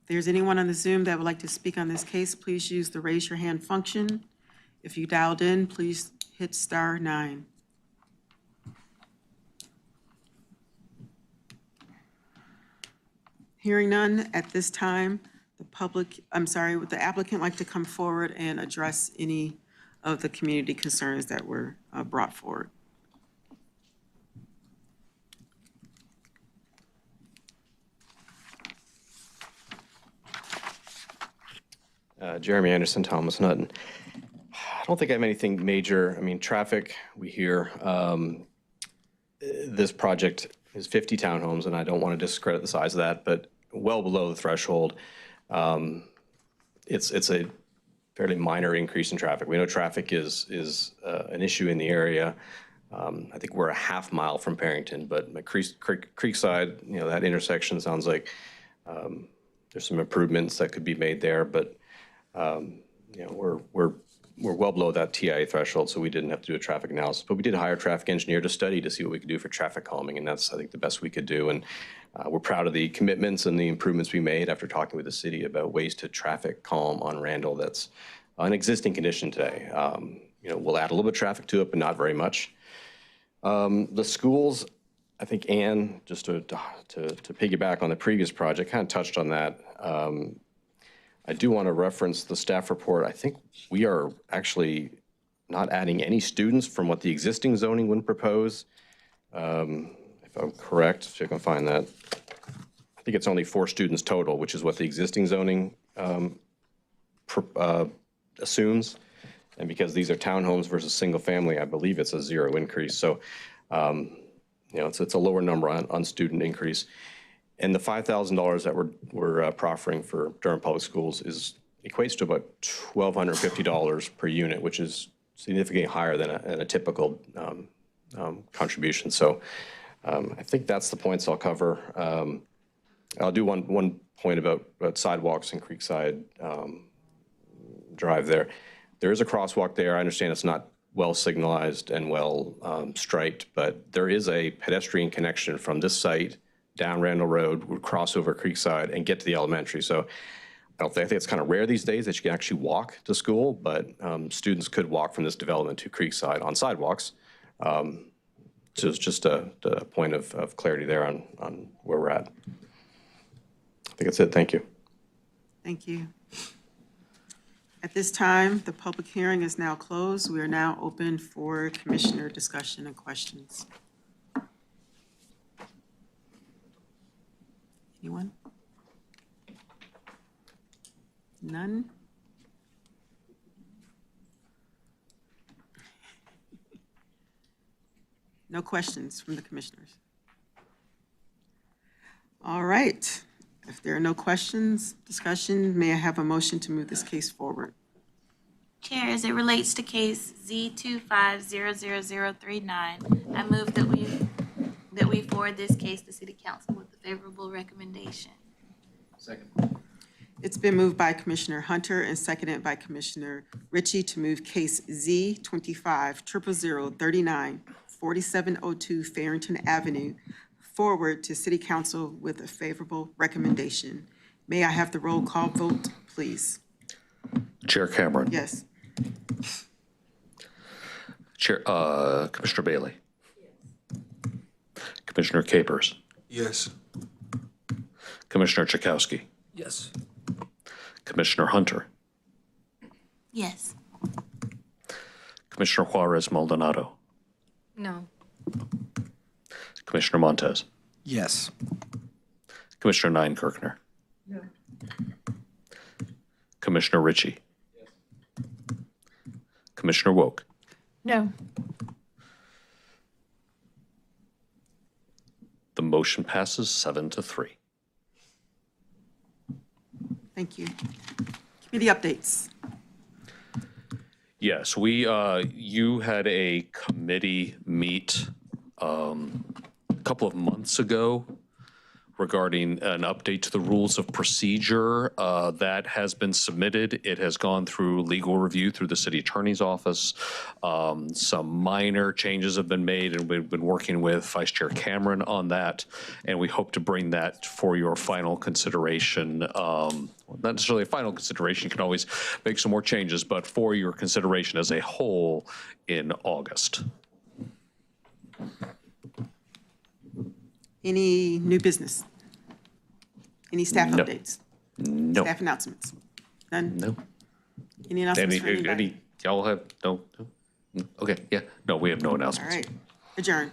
If there's anyone on the Zoom that would like to speak on this case, please use the raise your hand function. If you dialed in, please hit *9. Hearing none at this time, would the applicant like to come forward and address any of the community concerns that were brought forward? Jeremy Anderson, Thomas and Hutton. I don't think I have anything major. I mean, traffic, we hear. This project is 50 townhomes, and I don't want to discredit the size of that, but well below the threshold. It's a fairly minor increase in traffic. We know traffic is an issue in the area. I think we're a half mile from Perrington, but Creekside, that intersection sounds like there's some improvements that could be made there, but we're well below that TIA threshold, so we didn't have to do a traffic analysis. But we did hire a traffic engineer to study to see what we could do for traffic calming, and that's, I think, the best we could do. And we're proud of the commitments and the improvements we made after talking with the city about ways to traffic calm on Randall that's an existing condition today. We'll add a little bit of traffic to it, but not very much. The schools, I think Ann, just to piggyback on the previous project, kind of touched on that. I do want to reference the staff report. I think we are actually not adding any students from what the existing zoning would propose. If I'm correct, if you can find that. I think it's only 4 students total, which is what the existing zoning assumes. And because these are townhomes versus single family, I believe it's a 0 increase. So, it's a lower number on student increase. And the $5,000 that we're proffering for Durham Public Schools equates to about $1,250 per unit, which is significantly higher than a typical contribution. So I think that's the points I'll cover. I'll do one point about sidewalks in Creekside Drive there. There is a crosswalk there. I understand it's not well signalized and well striped, but there is a pedestrian connection from this site down Randall Road, would cross over Creekside and get to the elementary. So I think it's kind of rare these days that you can actually walk to school, but students could walk from this development to Creekside on sidewalks. So it's just a point of clarity there on where we're at. I think that's it. Thank you. Thank you. At this time, the public hearing is now closed. We are now open for commissioner discussion and questions. Anyone? None? No questions from the commissioners. All right. If there are no questions, discussion, may I have a motion to move this case forward? Chair, as it relates to case Z2500039, I move that we forward this case to City Council with a favorable recommendation. Second. It's been moved by Commissioner Hunter and seconded by Commissioner Ritchie to move case Z2500039, 4702 Farrington Avenue, forward to City Council with a favorable recommendation. May I have the roll call vote, please? Chair Cameron. Yes. Chair, Commissioner Bailey. Commissioner Capers. Yes. Commissioner Chakowski. Yes. Commissioner Hunter. Yes. Commissioner Juarez Maldonado. No. Commissioner Montez. Yes. Commissioner Neinkirkner. No. Commissioner Ritchie. Commissioner Woke. No. The motion passes 7-3. Thank you. Committee updates. Yes, you had a committee meet a couple of months ago regarding an update to the rules of procedure. That has been submitted. It has gone through legal review through the city attorney's office. Some minor changes have been made, and we've been working with Vice Chair Cameron on that, and we hope to bring that for your final consideration. Not necessarily a final consideration, you can always make some more changes, but for your consideration as a whole in August. Any new business? Any staff No. updates? No. Staff announcements? None? No. Any announcements for anybody? Y'all have, no? Okay, yeah, no, we have no All announcements. right, adjourned.